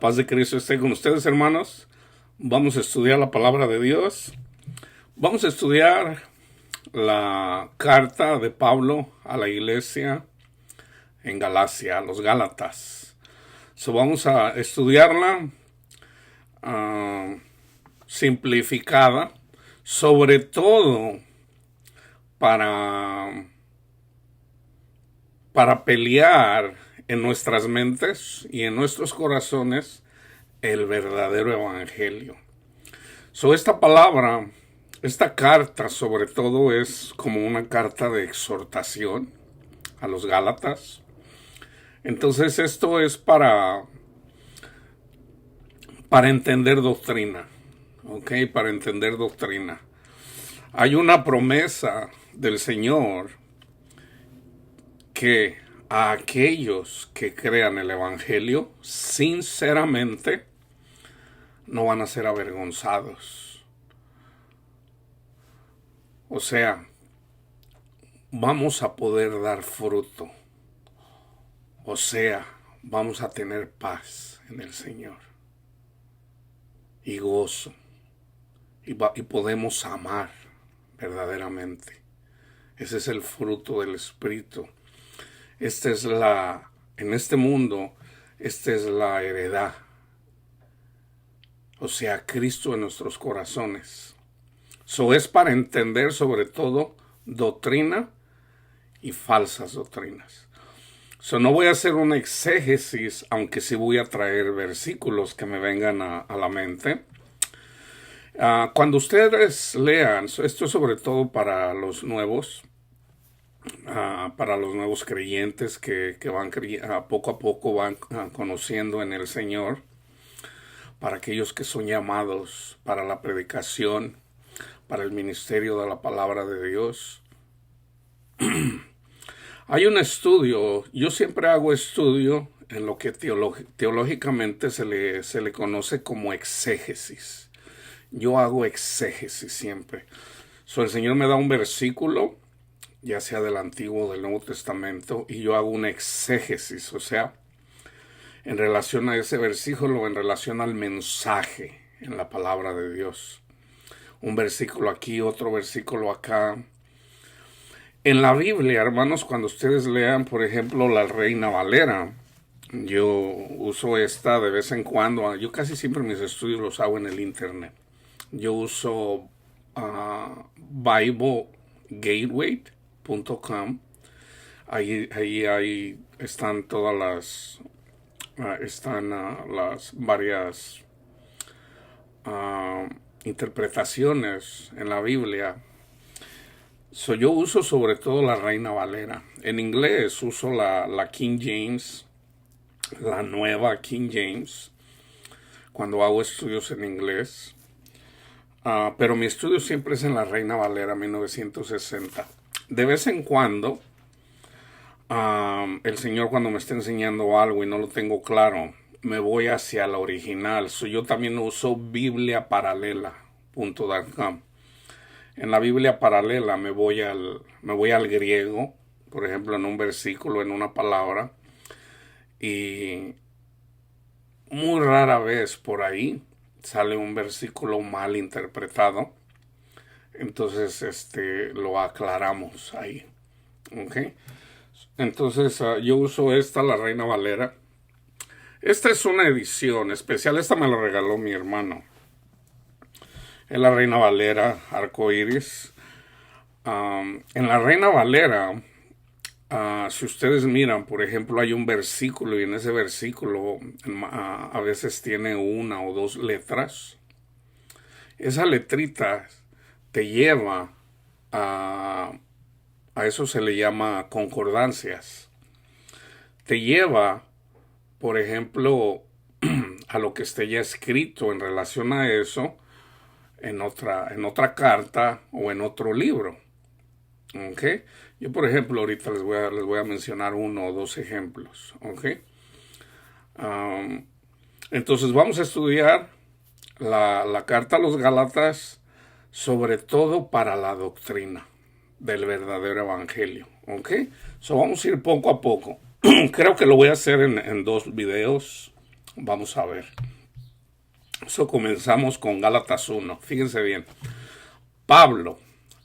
paz de Cristo esté con ustedes, hermanos. Vamos a estudiar la palabra de Dios. Vamos a estudiar la carta de Pablo a la iglesia en Galacia, a los Gálatas. Vamos a estudiarla simplificada, sobre todo para pelear en nuestras mentes y en nuestros corazones el verdadero evangelio. Esta carta sobre todo es como una carta de exhortación a los Gálatas. Entonces esto es para entender doctrina, ¿ok? Para entender doctrina. Hay una promesa del Señor que a aquellos que crean el evangelio sinceramente no van a ser avergonzados. O sea, vamos a poder dar fruto. O sea, vamos a tener paz en el Señor y gozo. Y podemos amar verdaderamente. Ese es el fruto del Espíritu. En este mundo, esta es la heredad. O sea, Cristo en nuestros corazones. Es para entender sobre todo doctrina y falsas doctrinas. No voy a hacer una exégesis, aunque sí voy a traer versículos que me vengan a la mente. Cuando ustedes lean, esto es sobre todo para los nuevos, creyentes que van poco a poco van conociendo en el Señor, para aquellos que son llamados para la predicación, para el ministerio de la palabra de Dios. Hay un estudio, yo siempre hago estudio en lo que teológicamente se le conoce como exégesis. Yo hago exégesis siempre. El Señor me da un versículo, ya sea del Antiguo o del Nuevo Testamento, y yo hago una exégesis, o sea, en relación a ese versículo, en relación al mensaje en la palabra de Dios. Un versículo aquí, otro versículo acá. En la Biblia, hermanos, cuando ustedes lean, por ejemplo, la Reina Valera, yo uso esta de vez en cuando. Yo casi siempre mis estudios los hago en el internet. Yo uso BibleGateway.com. Ahí están todas las las varias interpretaciones en la Biblia. Yo uso sobre todo la Reina Valera. En inglés uso la King James, la nueva King James, cuando hago estudios en inglés. Pero mi estudio siempre es en la Reina Valera 1960. De vez en cuando, el Señor, cuando me está enseñando algo y no lo tengo claro, me voy hacia la original. Yo también uso bibliaparalela.com. En la Biblia paralela me voy al griego, por ejemplo, en un versículo, en una palabra, y muy rara vez por ahí sale un versículo mal interpretado. Entonces, lo aclaramos ahí. ¿Ok? Entonces, yo uso la Reina Valera. Esta es una edición especial. Esta me la regaló mi hermano. Es la Reina Valera, arcoíris. En la Reina Valera, si ustedes miran, por ejemplo, hay un versículo y en ese versículo a veces tiene una o dos letras. Esa letrita te lleva a eso se le llama concordancias. Te lleva, por ejemplo, a lo que esté ya escrito en relación a eso en otra carta o en otro libro. ¿Ok? Yo, por ejemplo, ahorita les voy a mencionar uno o dos ejemplos. ¿Ok? Entonces vamos a estudiar la carta a los Gálatas, sobre todo para la doctrina del verdadero evangelio. ¿Ok? Vamos a ir poco a poco. Creo que lo voy a hacer en 2 videos. Vamos a ver. Eso comenzamos con Gálatas 1. Fíjense bien. Pablo,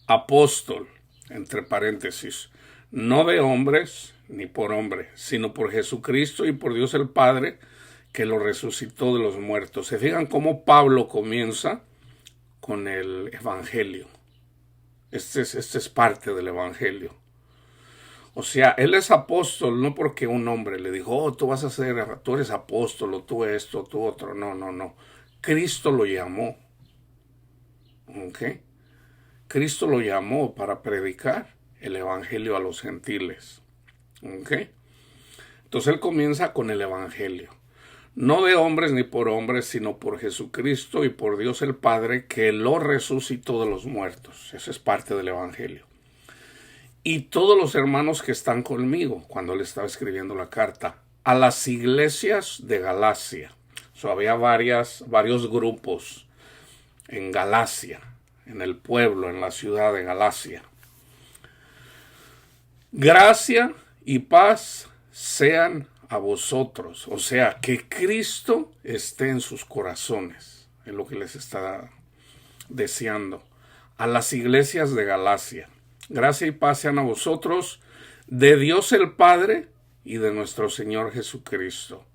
apóstol, entre paréntesis, no de hombres ni por hombre, sino por Jesucristo y por Dios el Padre, que lo resucitó de los muertos. Se fijan cómo Pablo comienza con el Evangelio. Este es parte del Evangelio. O sea, él es apóstol no porque un hombre le dijo, oh, tú eres apóstol, o tú esto, tú otro. No, no, no. Cristo lo llamó. ¿Ok? Cristo lo llamó para predicar el Evangelio a los gentiles. ¿Ok? Entonces él comienza con el Evangelio. No de hombres ni por hombres, sino por Jesucristo y por Dios el Padre, que lo resucitó de los muertos. Eso es parte del Evangelio. Y todos los hermanos que están conmigo, cuando él estaba escribiendo la carta, a las iglesias de Galacia. Había varios grupos en Galacia, en el pueblo, en la ciudad de Galacia. Gracia y paz sean a vosotros. O sea, que Cristo esté en sus corazones. Es lo que les está deseando. A las iglesias de Galacia. Gracia y paz sean a vosotros, de Dios el Padre y de nuestro Señor Jesucristo.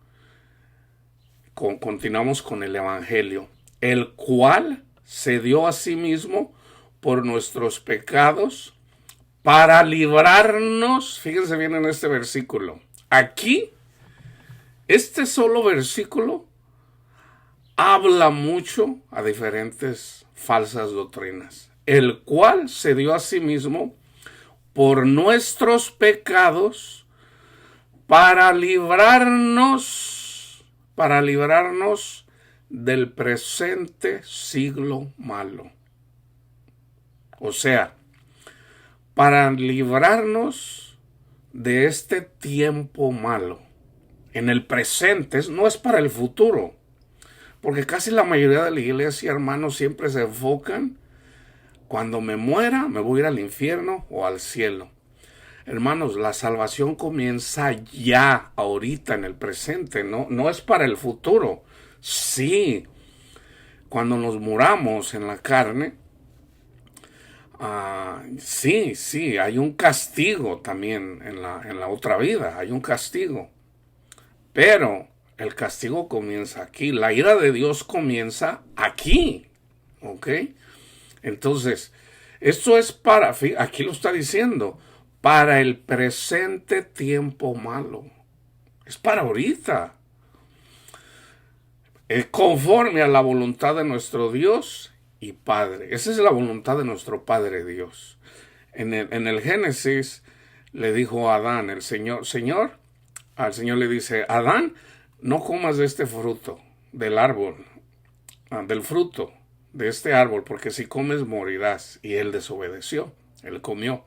Continuamos con el Evangelio, el cual se dio a sí mismo por nuestros pecados para librarnos. Fíjense bien en este versículo. Aquí, este solo versículo habla mucho a diferentes falsas doctrinas. El cual se dio a sí mismo por nuestros pecados para librarnos del presente siglo malo. O sea, para librarnos de este tiempo malo. En el presente, no es para el futuro. Porque casi la mayoría de la iglesia, hermanos, siempre se enfocan: cuando me muera, me voy a ir al infierno o al cielo. Hermanos, la salvación comienza ya, ahorita, en el presente, no es para el futuro. Sí, cuando nos muramos en la carne, sí, hay un castigo también en la otra vida, hay un castigo. Pero el castigo comienza aquí, la ira de Dios comienza aquí, ¿ok? Entonces, esto es aquí lo está diciendo, para el presente tiempo malo. Es para ahorita. Es conforme a la voluntad de nuestro Dios y Padre. Esa es la voluntad de nuestro Padre Dios. En el Génesis le dijo a Adán, al Señor le dice: Adán, no comas de este fruto, del árbol, del fruto de este árbol, porque si comes morirás. Y él desobedeció, él comió.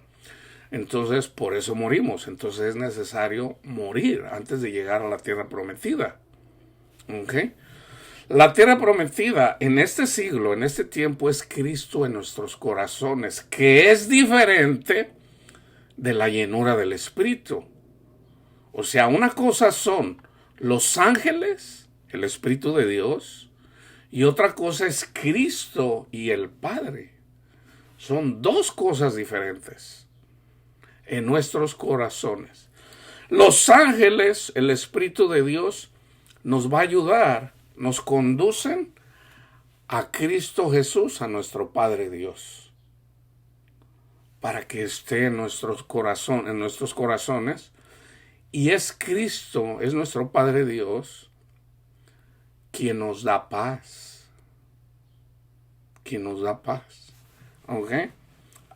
Entonces, por eso morimos. Entonces es necesario morir antes de llegar a la tierra prometida. ¿Ok? La tierra prometida en este siglo, en este tiempo, es Cristo en nuestros corazones, que es diferente de la llenura del Espíritu. O sea, una cosa son los ángeles, el Espíritu de Dios, y otra cosa es Cristo y el Padre. Son dos cosas diferentes en nuestros corazones. Los ángeles, el Espíritu de Dios, nos va a ayudar, nos conducen a Cristo Jesús, a nuestro Padre Dios, para que esté en nuestros corazones. Y es Cristo, es nuestro Padre Dios, quien nos da paz. Quien nos da paz. ¿Ok?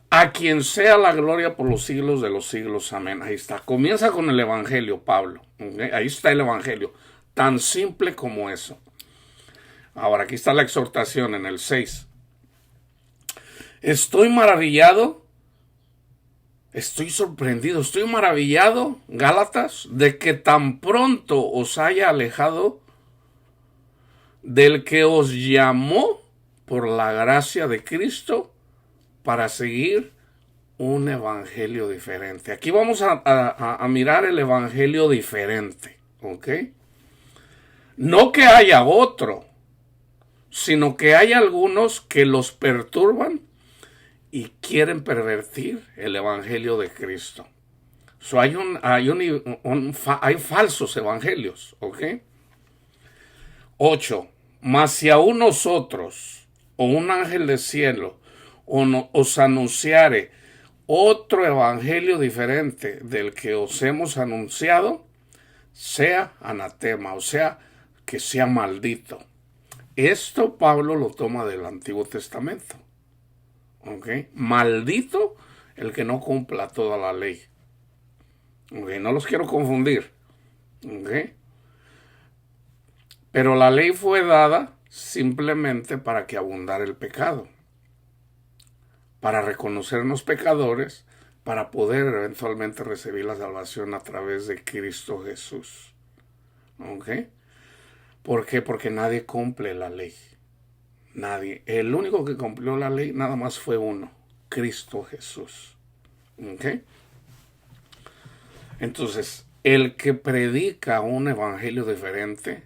A quien sea la gloria por los siglos de los siglos. Amén. Ahí está. Comienza con el Evangelio, Pablo. ¿Okay? Ahí está el Evangelio. Tan simple como eso. Ahora, aquí está la exhortación en el 6. Estoy maravillado. Estoy sorprendido, estoy maravillado, Gálatas, de que tan pronto os haya alejado del que os llamó por la gracia de Cristo para seguir un evangelio diferente. Aquí vamos a mirar el evangelio diferente, ¿ok? No que haya otro, sino que hay algunos que los perturban y quieren pervertir el evangelio de Cristo. So, hay falsos evangelios, ¿ok? 8. Mas si aún nosotros, o un ángel del cielo, os anunciare otro evangelio diferente del que os hemos anunciado, sea anatema, o sea, que sea maldito. Esto Pablo lo toma del Antiguo Testamento. ¿Ok? Maldito el que no cumpla toda la ley. ¿Ok? No los quiero confundir. ¿Ok? Pero la ley fue dada simplemente para que abundara el pecado, para reconocernos pecadores, para poder eventualmente recibir la salvación a través de Cristo Jesús. ¿Ok? ¿Por qué? Porque nadie cumple la ley. Nadie. El único que cumplió la ley nada más fue uno, Cristo Jesús. ¿Ok? Entonces, el que predica un evangelio diferente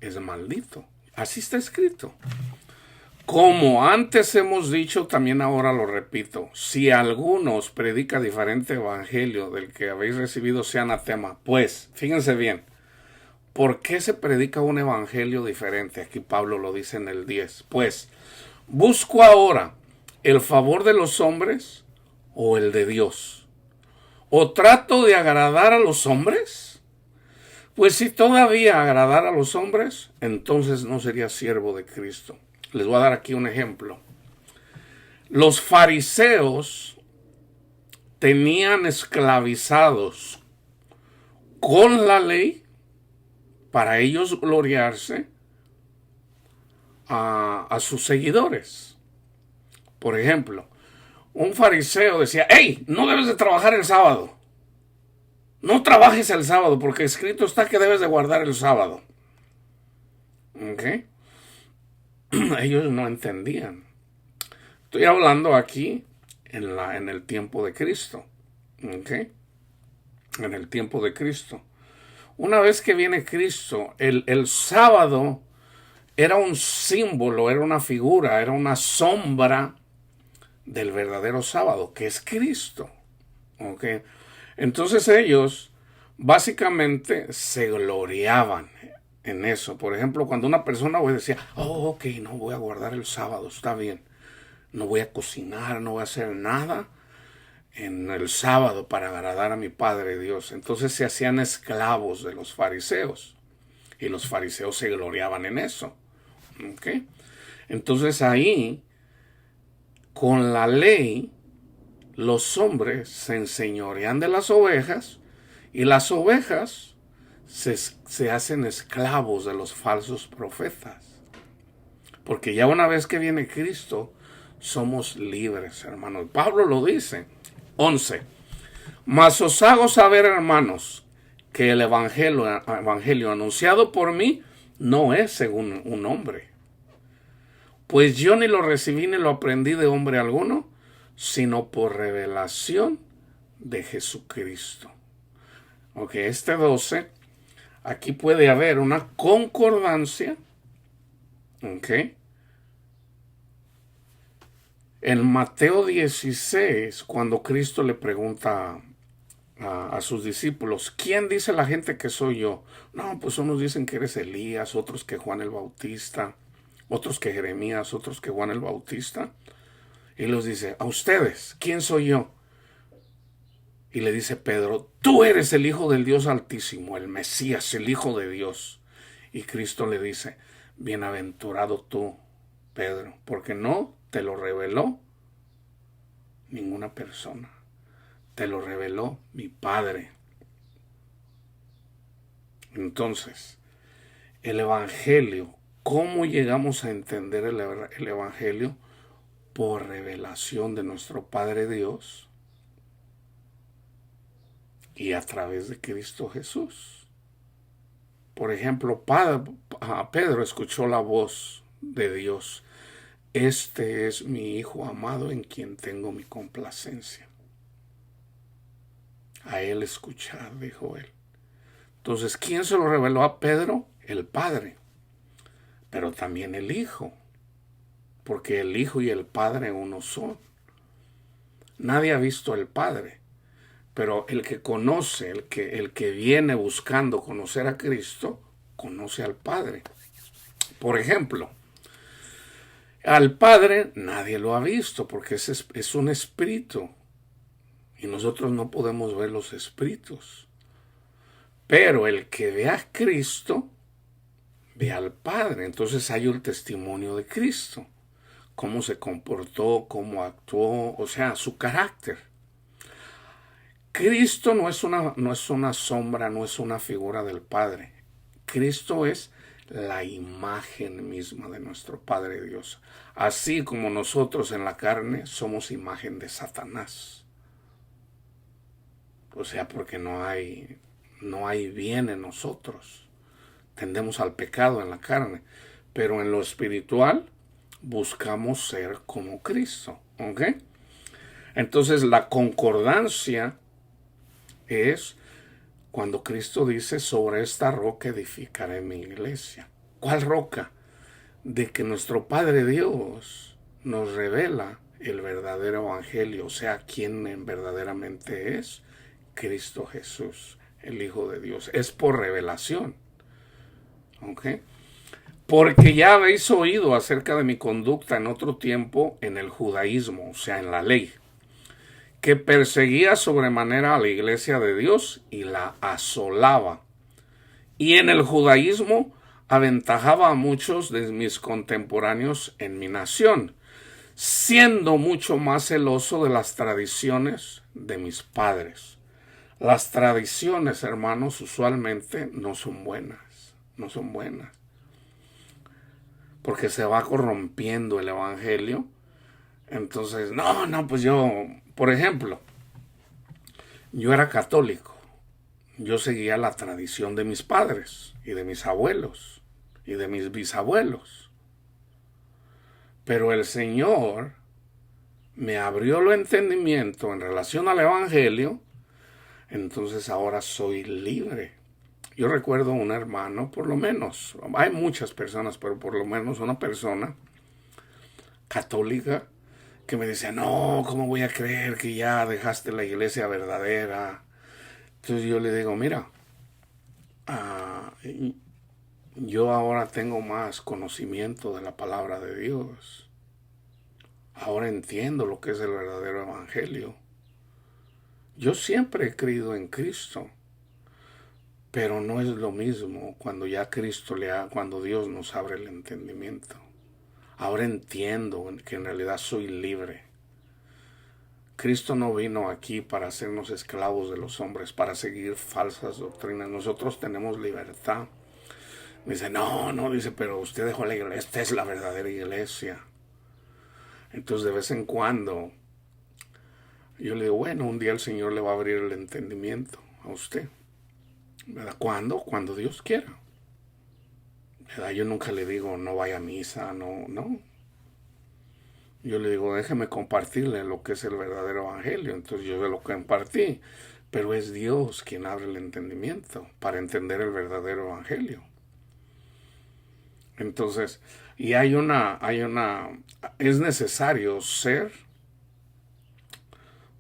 es maldito. Así está escrito. Como antes hemos dicho, también ahora lo repito. Si alguno os predica diferente evangelio del que habéis recibido, sea anatema. Pues, fíjense bien, ¿por qué se predica un evangelio diferente? Aquí Pablo lo dice en el 10. Pues, ¿busco ahora el favor de los hombres o el de Dios? ¿O trato de agradar a los hombres? Pues si todavía agradara a los hombres, entonces no sería siervo de Cristo. Les voy a dar aquí un ejemplo. Los fariseos tenían esclavizados con la ley para ellos gloriarse a sus seguidores. Por ejemplo, un fariseo decía, hey, no debes de trabajar el sábado. No trabajes el sábado porque escrito está que debes de guardar el sábado. ¿Ok? Ellos no entendían. Estoy hablando aquí en el tiempo de Cristo. ¿Ok? En el tiempo de Cristo. Una vez que viene Cristo, el sábado era un símbolo, era una figura, era una sombra del verdadero sábado, que es Cristo. ¿Ok? Entonces ellos básicamente se gloriaban en eso. Por ejemplo, cuando una persona decía, oh, ok, no voy a guardar el sábado, está bien. No voy a cocinar, no voy a hacer nada en el sábado para agradar a mi Padre Dios. Entonces se hacían esclavos de los fariseos. Y los fariseos se gloriaban en eso. ¿Okay? Entonces ahí, con la ley, los hombres se enseñorean de las ovejas y las ovejas se hacen esclavos de los falsos profetas. Porque ya una vez que viene Cristo, somos libres, hermanos. Pablo lo dice. 11. Mas os hago saber, hermanos, que el evangelio anunciado por mí no es según un hombre. Pues yo ni lo recibí ni lo aprendí de hombre alguno, sino por revelación de Jesucristo. Ok, este 12, aquí puede haber una concordancia. Ok. En Mateo 16, cuando Cristo le pregunta a sus discípulos, ¿quién dice la gente que soy yo? No, pues unos dicen que eres Elías, otros que Juan el Bautista, otros que Jeremías, otros que Juan el Bautista. Y los dice, a ustedes, ¿quién soy yo? Y le dice Pedro, tú eres el Hijo del Dios Altísimo, el Mesías, el Hijo de Dios. Y Cristo le dice, bienaventurado tú, Pedro, porque no te lo reveló ninguna persona, te lo reveló mi Padre. Entonces, el Evangelio, ¿cómo llegamos a entender el Evangelio? Por revelación de nuestro Padre Dios y a través de Cristo Jesús. Por ejemplo, Pedro escuchó la voz de Dios. Este es mi Hijo amado en quien tengo mi complacencia. A él escuchar, dijo él. Entonces, ¿quién se lo reveló a Pedro? el Padre, pero también el Hijo, porque el Hijo y el Padre uno son. Nadie ha visto al Padre, pero el que conoce, el que viene buscando conocer a Cristo, conoce al Padre. Por ejemplo, al Padre nadie lo ha visto porque es un espíritu y nosotros no podemos ver los espíritus. Pero el que ve a Cristo, ve al Padre. Entonces hay un testimonio de Cristo. Cómo se comportó, cómo actuó, o sea, su carácter. Cristo no es una sombra, no es una figura del Padre. Cristo es la imagen misma de nuestro Padre Dios. Así como nosotros en la carne somos imagen de Satanás. O sea, porque no hay bien en nosotros. Tendemos al pecado en la carne. Pero en lo espiritual buscamos ser como Cristo. ¿Ok? Entonces la concordancia es cuando Cristo dice: sobre esta roca edificaré mi iglesia. ¿Cuál roca? De que nuestro Padre Dios nos revela el verdadero evangelio, o sea, quién verdaderamente es Cristo Jesús, el Hijo de Dios. Es por revelación. ¿Ok? Porque ya habéis oído acerca de mi conducta en otro tiempo en el judaísmo, o sea, en la ley, que perseguía sobremanera a la iglesia de Dios y la asolaba. Y en el judaísmo aventajaba a muchos de mis contemporáneos en mi nación, siendo mucho más celoso de las tradiciones de mis padres. Las tradiciones, hermanos, usualmente no son buenas, no son buenas, porque se va corrompiendo el evangelio. Entonces, pues yo, por ejemplo, yo era católico. Yo seguía la tradición de mis padres y de mis abuelos y de mis bisabuelos. Pero el Señor me abrió el entendimiento en relación al evangelio. Entonces ahora soy libre. Yo recuerdo un hermano, por lo menos, hay muchas personas, pero por lo menos una persona católica que me decía: no, ¿cómo voy a creer que ya dejaste la iglesia verdadera? Entonces yo le digo: mira, yo ahora tengo más conocimiento de la palabra de Dios. Ahora entiendo lo que es el verdadero evangelio. Yo siempre he creído en Cristo, pero no es lo mismo cuando ya cuando Dios nos abre el entendimiento. Ahora entiendo que en realidad soy libre. Cristo no vino aquí para hacernos esclavos de los hombres, para seguir falsas doctrinas. Nosotros tenemos libertad. Me dice: dice, pero usted dejó la iglesia, esta es la verdadera iglesia. Entonces de vez en cuando yo le digo: bueno, un día el Señor le va a abrir el entendimiento a usted. ¿Verdad? ¿Cuándo? Cuando Dios quiera. ¿Verdad? Yo nunca le digo: no vaya a misa, no. Yo le digo: déjeme compartirle lo que es el verdadero evangelio. Entonces yo se lo compartí. Pero es Dios quien abre el entendimiento para entender el verdadero evangelio. Entonces, y es necesario ser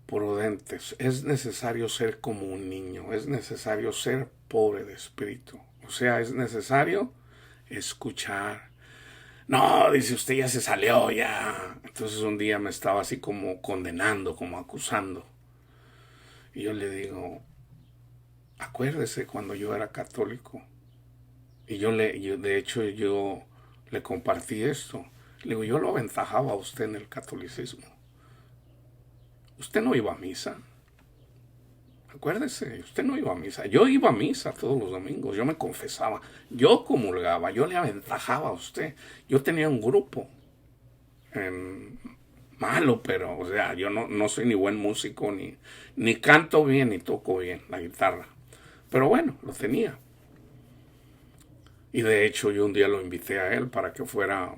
prudentes, es necesario ser como un niño, es necesario ser pobre de espíritu. O sea, es necesario escuchar. No, dice, usted ya se salió, ya. Entonces un día me estaba así como condenando, como acusando. Y yo le digo: acuérdese cuando yo era católico. Y de hecho yo le compartí esto. Le digo: yo lo aventajaba a usted en el catolicismo. Usted no iba a misa. Acuérdese, usted no iba a misa. Yo iba a misa todos los domingos. Yo me confesaba. Yo comulgaba. Yo le aventajaba a usted. Yo tenía un grupo. Malo, pero, o sea, yo no soy ni buen músico, ni canto bien, ni toco bien la guitarra. Pero bueno, lo tenía. Y de hecho yo un día lo invité a él para que fuera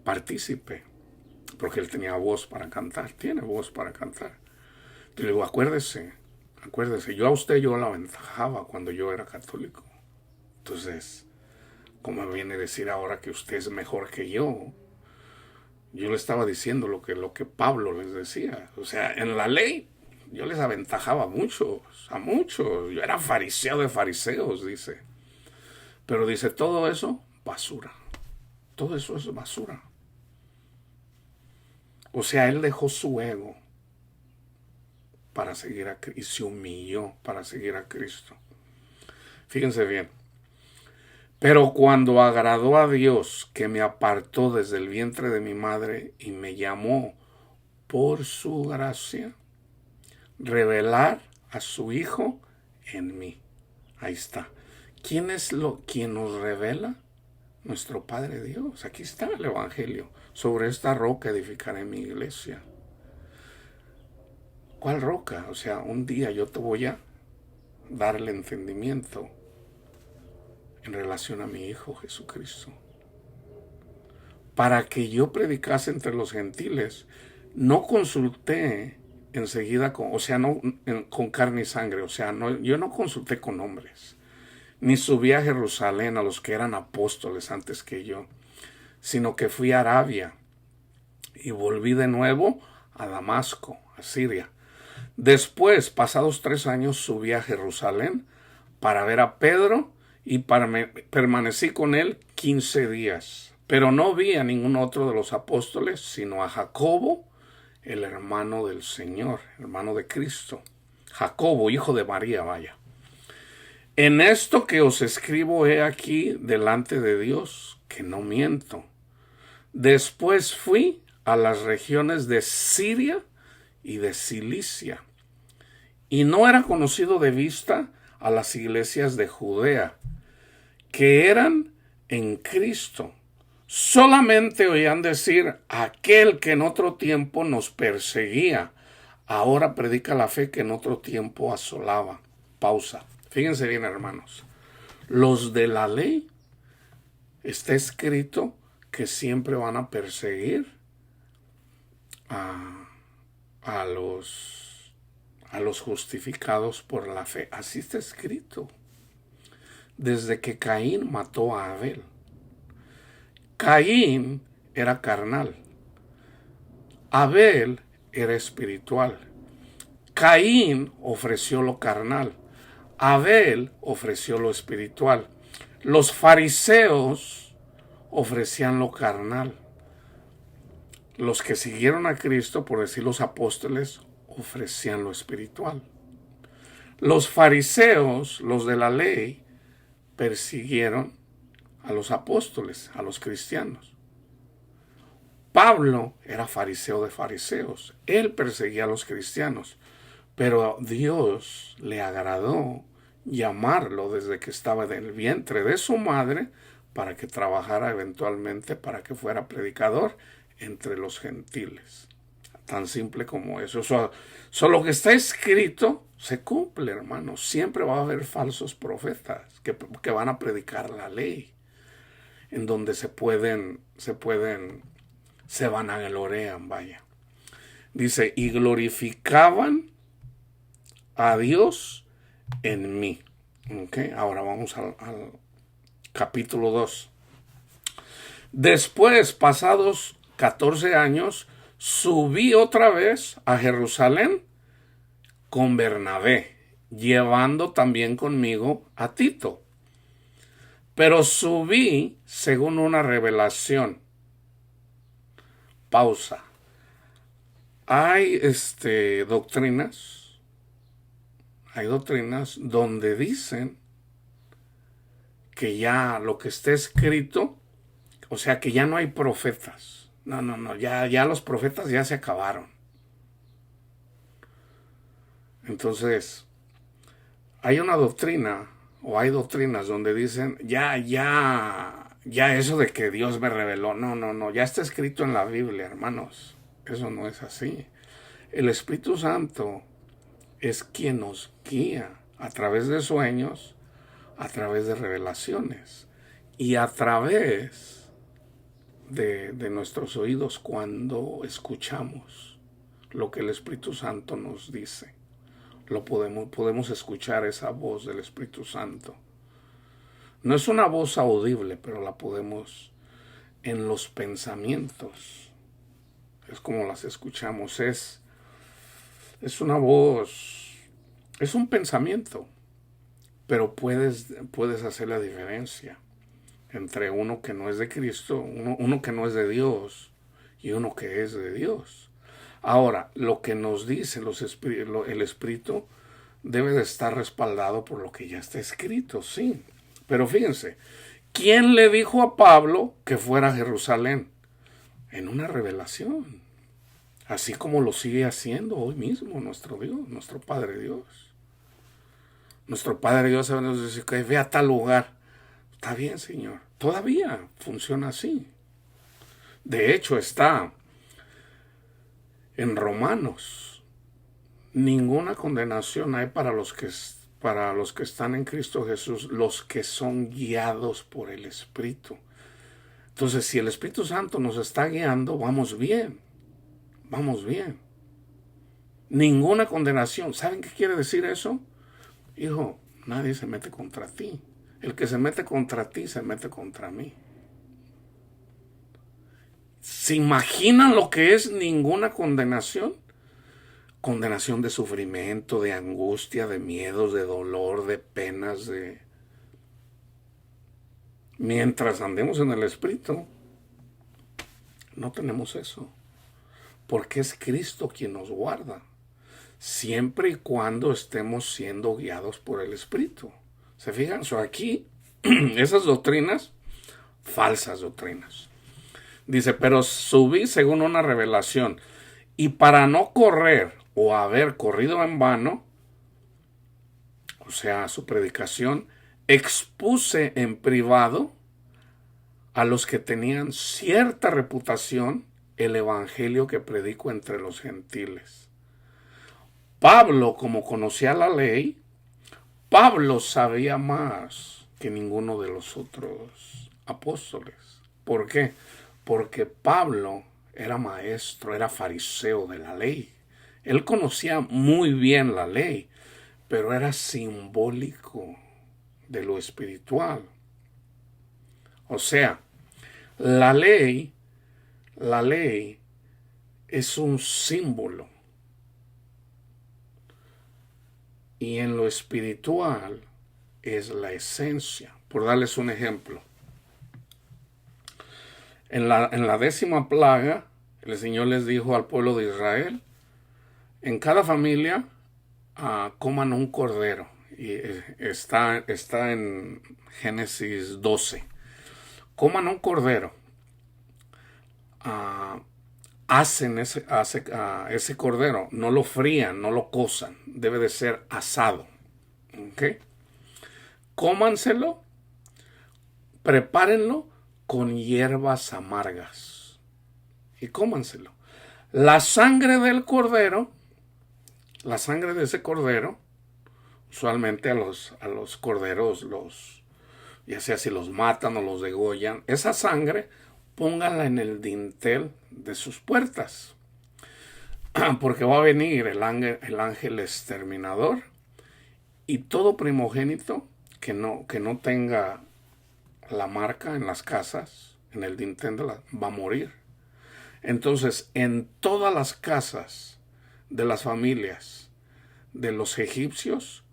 partícipe, porque él tenía voz para cantar, tiene voz para cantar. Entonces le digo: acuérdese, yo a usted yo la aventajaba cuando yo era católico. Entonces, ¿Cómo me viene a decir ahora que usted es mejor que yo? Yo le estaba diciendo lo que Pablo les decía. O sea, en la ley yo les aventajaba a muchos. Yo era fariseo de fariseos, dice. Pero dice, todo eso, basura. Todo eso es basura. O sea, él dejó su ego para seguir a Cristo y se humilló para seguir a Cristo. Fíjense bien. Pero cuando agradó a Dios, que me apartó desde el vientre de mi madre y me llamó por su gracia, revelar a su Hijo en mí. Ahí está. ¿Quién es quien nos revela? Nuestro Padre Dios. Aquí está el Evangelio. Sobre esta roca edificaré mi iglesia. ¿Cuál roca? O sea, un día yo te voy a dar el entendimiento en relación a mi Hijo Jesucristo. Para que yo predicase entre los gentiles, no consulté enseguida con carne y sangre. O sea, yo no consulté con hombres. Ni subí a Jerusalén a los que eran apóstoles antes que yo, sino que fui a Arabia y volví de nuevo a Damasco, a Siria. Después, pasados 3 años, subí a Jerusalén para ver a Pedro y permanecí con él 15 días. Pero no vi a ningún otro de los apóstoles, sino a Jacobo, el hermano del Señor, hermano de Cristo. Jacobo, hijo de María, vaya. En esto que os escribo he aquí delante de Dios, que no miento. Después fui a las regiones de Siria y de Cilicia, y no era conocido de vista a las iglesias de Judea, que eran en Cristo. Solamente oían decir, aquel que en otro tiempo nos perseguía, ahora predica la fe que en otro tiempo asolaba. Pausa. Fíjense bien, hermanos. Los de la ley, está escrito que siempre van a perseguir a los justificados por la fe. Así está escrito. Desde que Caín mató a Abel. Caín era carnal. Abel era espiritual. Caín ofreció lo carnal. Abel ofreció lo espiritual. Los fariseos ofrecían lo carnal. Los que siguieron a Cristo, por decir los apóstoles, ofrecían lo espiritual. Los fariseos, los de la ley, persiguieron a los apóstoles, a los cristianos. Pablo era fariseo de fariseos. Él perseguía a los cristianos. Pero Dios le agradó llamarlo desde que estaba en el vientre de su madre para que trabajara eventualmente, para que fuera predicador entre los gentiles. Tan simple como eso. Lo que está escrito se cumple, hermanos. Siempre va a haber falsos profetas que van a predicar la ley, en donde se vanaglorean, vaya. Dice, y glorificaban a Dios en mí. Okay. Ahora vamos al capítulo 2. Después, pasados 14 años, subí otra vez a Jerusalén con Bernabé, llevando también conmigo a Tito. Pero subí según una revelación. Pausa. Hay doctrinas donde dicen que ya lo que está escrito, o sea que ya no hay profetas. No, ya los profetas ya se acabaron. Entonces, hay una doctrina, o hay doctrinas donde dicen, ya eso de que Dios me reveló, no, ya está escrito en la Biblia, hermanos. Eso no es así. El Espíritu Santo es quien nos guía a través de sueños, a través de revelaciones y a través de nuestros oídos cuando escuchamos lo que el Espíritu Santo nos dice. Podemos escuchar esa voz del Espíritu Santo. No es una voz audible, pero la podemos en los pensamientos. Es como las escuchamos. Es una voz, es un pensamiento, pero puedes hacer la diferencia entre uno que no es de Cristo, uno que no es de Dios y uno que es de Dios. Ahora, lo que nos dice el Espíritu debe de estar respaldado por lo que ya está escrito, sí. Pero fíjense, ¿quién le dijo a Pablo que fuera a Jerusalén? En una revelación. Así como lo sigue haciendo hoy mismo nuestro Dios, nuestro Padre Dios. Nuestro Padre Dios nos dice que ve a tal lugar. Está bien, Señor. Todavía funciona así. De hecho, está en Romanos. Ninguna condenación hay para los que están en Cristo Jesús, los que son guiados por el Espíritu. Entonces, si el Espíritu Santo nos está guiando, vamos bien. Vamos bien. Ninguna condenación. ¿Saben qué quiere decir eso? Hijo, nadie se mete contra ti. El que se mete contra ti, se mete contra mí. ¿Se imaginan lo que es ninguna condenación? Condenación de sufrimiento, de angustia, de miedos, de dolor, de penas, de... Mientras andemos en el Espíritu, no tenemos eso. Porque es Cristo quien nos guarda. Siempre y cuando estemos siendo guiados por el Espíritu. ¿Se fijan? Aquí, esas doctrinas, falsas doctrinas. Dice, pero subí según una revelación. Y para no correr o haber corrido en vano, o sea, su predicación, expuse en privado a los que tenían cierta reputación el evangelio que predico entre los gentiles. Pablo, como conocía la ley, Pablo sabía más que ninguno de los otros apóstoles. ¿Por qué? Porque Pablo era maestro, era fariseo de la ley. Él conocía muy bien la ley, pero era simbólico de lo espiritual. O sea, la ley es un símbolo. Y en lo espiritual es la esencia. Por darles un ejemplo. En la 10ª plaga, el Señor les dijo al pueblo de Israel, en cada familia coman un cordero. Y está en Génesis 12. Coman un cordero. Hacen ese cordero, no lo frían, no lo cosan, debe de ser asado. ¿Ok? Cómanselo, prepárenlo con hierbas amargas y cómanselo. La sangre del cordero, la sangre de ese cordero, usualmente a los corderos ya sea si los matan o los degollan, esa sangre pónganla en el dintel de sus puertas, porque va a venir el ángel exterminador y todo primogénito que no tenga la marca en las casas, en el dintel va a morir. Entonces, en todas las casas de las familias de los egipcios,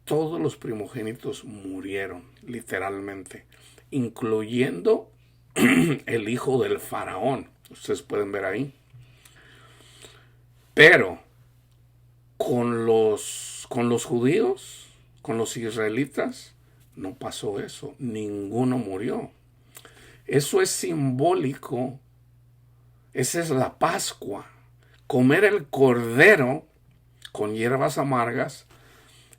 todos los primogénitos murieron, literalmente, incluyendo el hijo del faraón. Ustedes pueden ver ahí. Pero con los judíos, con los israelitas, no pasó eso. Ninguno murió. Eso es simbólico. Esa es la Pascua. Comer el cordero con hierbas amargas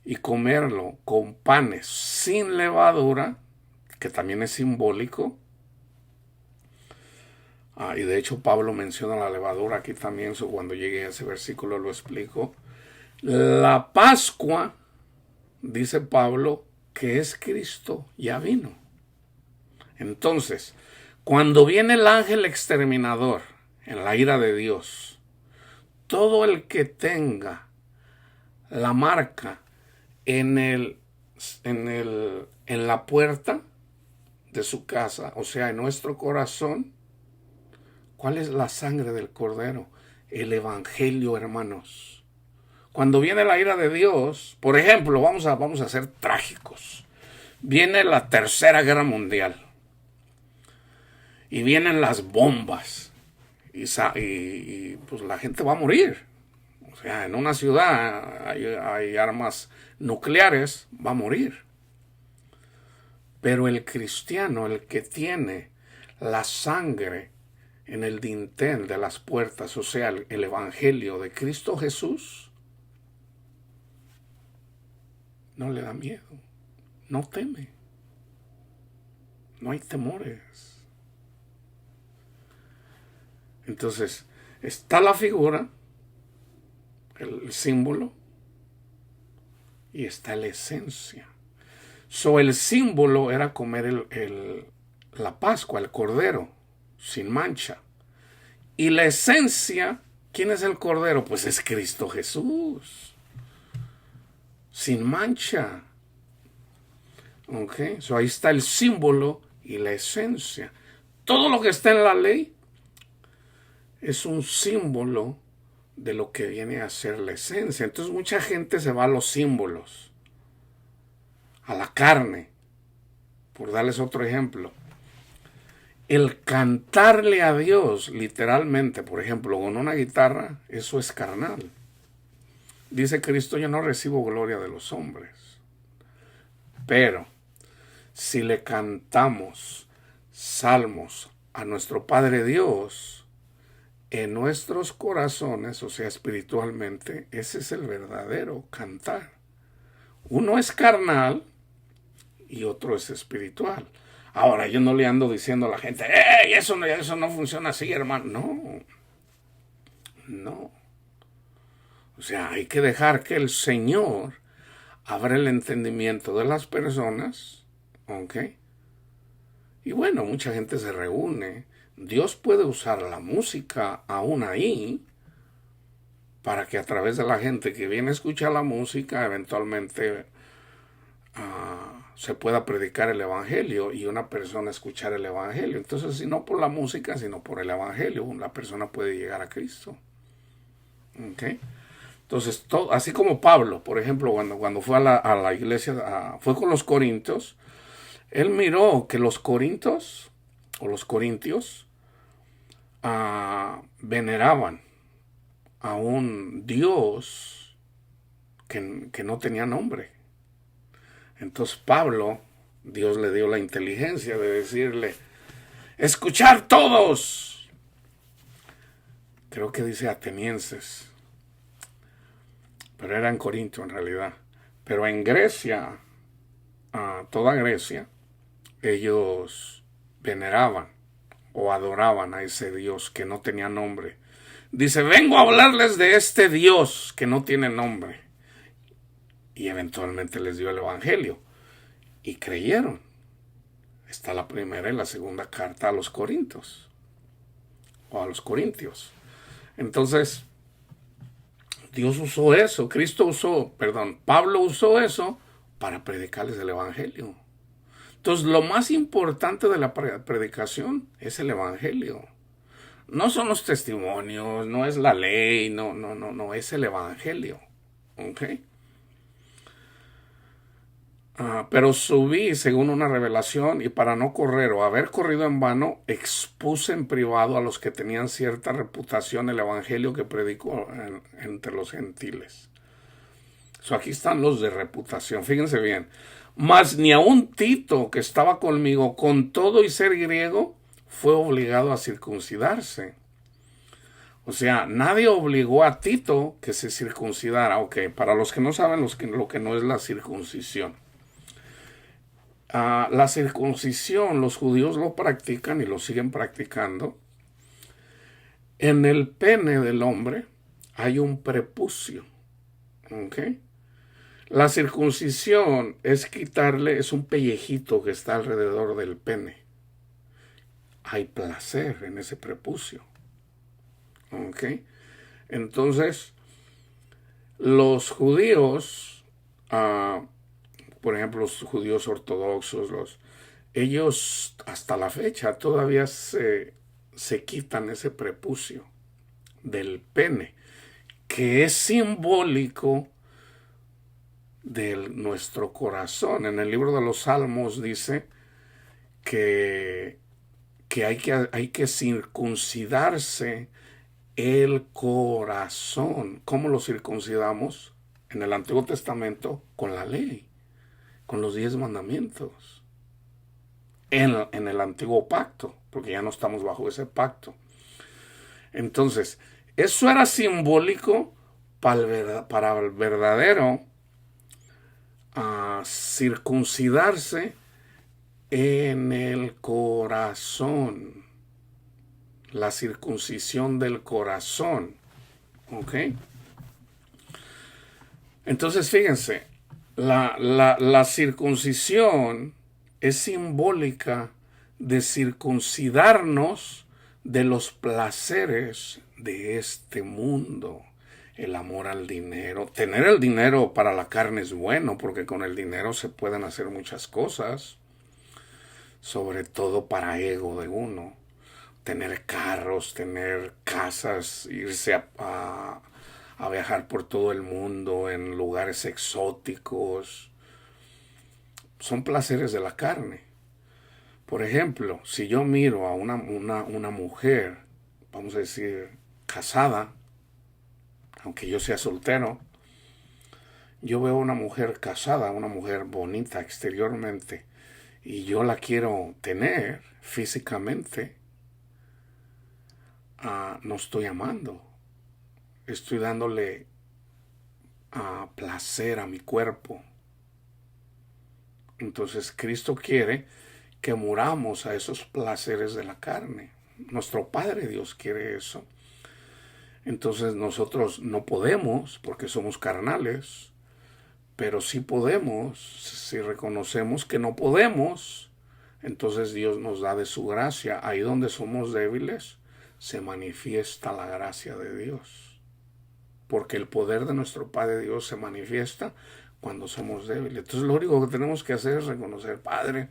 y comerlo con panes sin levadura, que también es simbólico. Y de hecho Pablo menciona la levadura aquí también, cuando llegue a ese versículo lo explico. La Pascua, dice Pablo, que es Cristo, ya vino. Entonces, cuando viene el ángel exterminador en la ira de Dios, todo el que tenga la marca en el en la puerta de su casa, o sea, en nuestro corazón. ¿Cuál es la sangre del Cordero? El Evangelio, hermanos. Cuando viene la ira de Dios, por ejemplo, vamos a ser trágicos. Viene la Tercera Guerra Mundial y vienen las bombas y pues la gente va a morir. O sea, en una ciudad hay armas nucleares, va a morir. Pero el cristiano, el que tiene la sangre en el dintel de las puertas, o sea, el Evangelio de Cristo Jesús, no le da miedo, no teme, no hay temores. Entonces, está la figura, el símbolo, y está la esencia. El símbolo era comer la Pascua, el Cordero, sin mancha. Y la esencia, ¿quién es el Cordero? Pues es Cristo Jesús, sin mancha. ¿Ok? Ahí está el símbolo y la esencia. Todo lo que está en la ley es un símbolo de lo que viene a ser la esencia. Entonces mucha gente se va a los símbolos, a la carne, por darles otro ejemplo. El cantarle a Dios, literalmente, por ejemplo, con una guitarra, eso es carnal. Dice Cristo, yo no recibo gloria de los hombres. Pero, si le cantamos salmos a nuestro Padre Dios, en nuestros corazones, o sea, espiritualmente, ese es el verdadero cantar. Uno es carnal y otro es espiritual. Ahora, yo no le ando diciendo a la gente, ¡ey! Eso no funciona así, hermano. No. O sea, hay que dejar que el Señor abra el entendimiento de las personas, ¿ok? Y bueno, mucha gente se reúne. Dios puede usar la música aún ahí para que a través de la gente que viene a escuchar la música, eventualmente se pueda predicar el Evangelio y una persona escuchar el Evangelio. Entonces, si no por la música, sino por el Evangelio, la persona puede llegar a Cristo. ¿Ok? Entonces, así como Pablo, por ejemplo, cuando fue a la iglesia, fue con los corintios, él miró que los corintios veneraban a un Dios que no tenía nombre. Entonces Pablo, Dios le dio la inteligencia de decirle, escuchar todos. Creo que dice atenienses, pero era en Corinto en realidad. Pero en Grecia, toda Grecia, ellos veneraban o adoraban a ese Dios que no tenía nombre. Dice, vengo a hablarles de este Dios que no tiene nombre. Y eventualmente les dio el Evangelio. Y creyeron. Está la primera y la segunda carta a los Corintios. O a los Corintios. Entonces, Dios usó eso. Pablo usó eso para predicarles el Evangelio. Entonces, lo más importante de la predicación es el Evangelio. No son los testimonios, no es la ley, no, es el Evangelio. ¿Ok? Pero subí según una revelación y para no correr o haber corrido en vano, expuse en privado a los que tenían cierta reputación el Evangelio que predicó entre los gentiles. Aquí están los de reputación, fíjense bien. Mas ni aun Tito, que estaba conmigo, con todo y ser griego, fue obligado a circuncidarse. O sea, nadie obligó a Tito que se circuncidara. Ok, para los que no saben lo que no es la circuncisión. La circuncisión, los judíos lo practican y lo siguen practicando. En el pene del hombre hay un prepucio. ¿Ok? La circuncisión es un pellejito que está alrededor del pene. Hay placer en ese prepucio. ¿Ok? Entonces, los judíos, por ejemplo, los judíos ortodoxos, ellos hasta la fecha todavía se quitan ese prepucio del pene, que es simbólico de nuestro corazón. En el libro de los Salmos dice que hay que circuncidarse el corazón. ¿Cómo lo circuncidamos? En el Antiguo Testamento, con la ley, con los 10 mandamientos. En el antiguo pacto, porque ya no estamos bajo ese pacto. Entonces, eso era simbólico para el verdadero circuncidarse en el corazón. La circuncisión del corazón. ¿Ok? Entonces, fíjense, la circuncisión es simbólica de circuncidarnos de los placeres de este mundo. El amor al dinero. Tener el dinero para la carne es bueno, porque con el dinero se pueden hacer muchas cosas, sobre todo para ego de uno. Tener carros, tener casas, irse a viajar por todo el mundo en lugares exóticos. Son placeres de la carne. Por ejemplo, si yo miro a una mujer, vamos a decir, casada, aunque yo sea soltero, yo veo una mujer casada, una mujer bonita exteriormente, y yo la quiero tener físicamente, no estoy amando. Estoy dándole placer a mi cuerpo. Entonces Cristo quiere que muramos a esos placeres de la carne. Nuestro Padre Dios quiere eso. Entonces nosotros no podemos porque somos carnales, pero sí podemos. Si reconocemos que no podemos, entonces Dios nos da de su gracia. Ahí donde somos débiles, se manifiesta la gracia de Dios. Porque el poder de nuestro Padre Dios se manifiesta cuando somos débiles. Entonces lo único que tenemos que hacer es reconocer: Padre,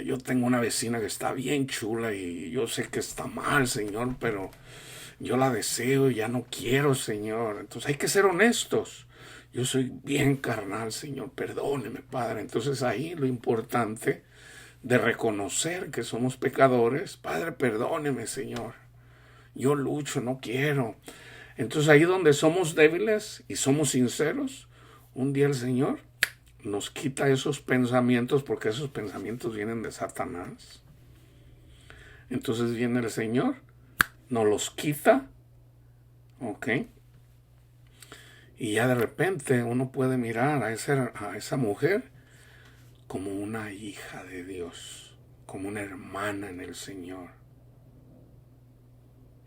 yo tengo una vecina que está bien chula y yo sé que está mal, Señor, pero yo la deseo y ya no quiero, Señor. Entonces hay que ser honestos. Yo soy bien carnal, Señor, perdóneme, Padre. Entonces ahí lo importante de reconocer que somos pecadores: Padre, perdóneme, Señor. Yo lucho, no quiero. Entonces ahí donde somos débiles y somos sinceros, un día el Señor nos quita esos pensamientos, porque esos pensamientos vienen de Satanás. Entonces viene el Señor, nos los quita, ¿ok? Y ya de repente uno puede mirar a esa mujer como una hija de Dios, como una hermana en el Señor.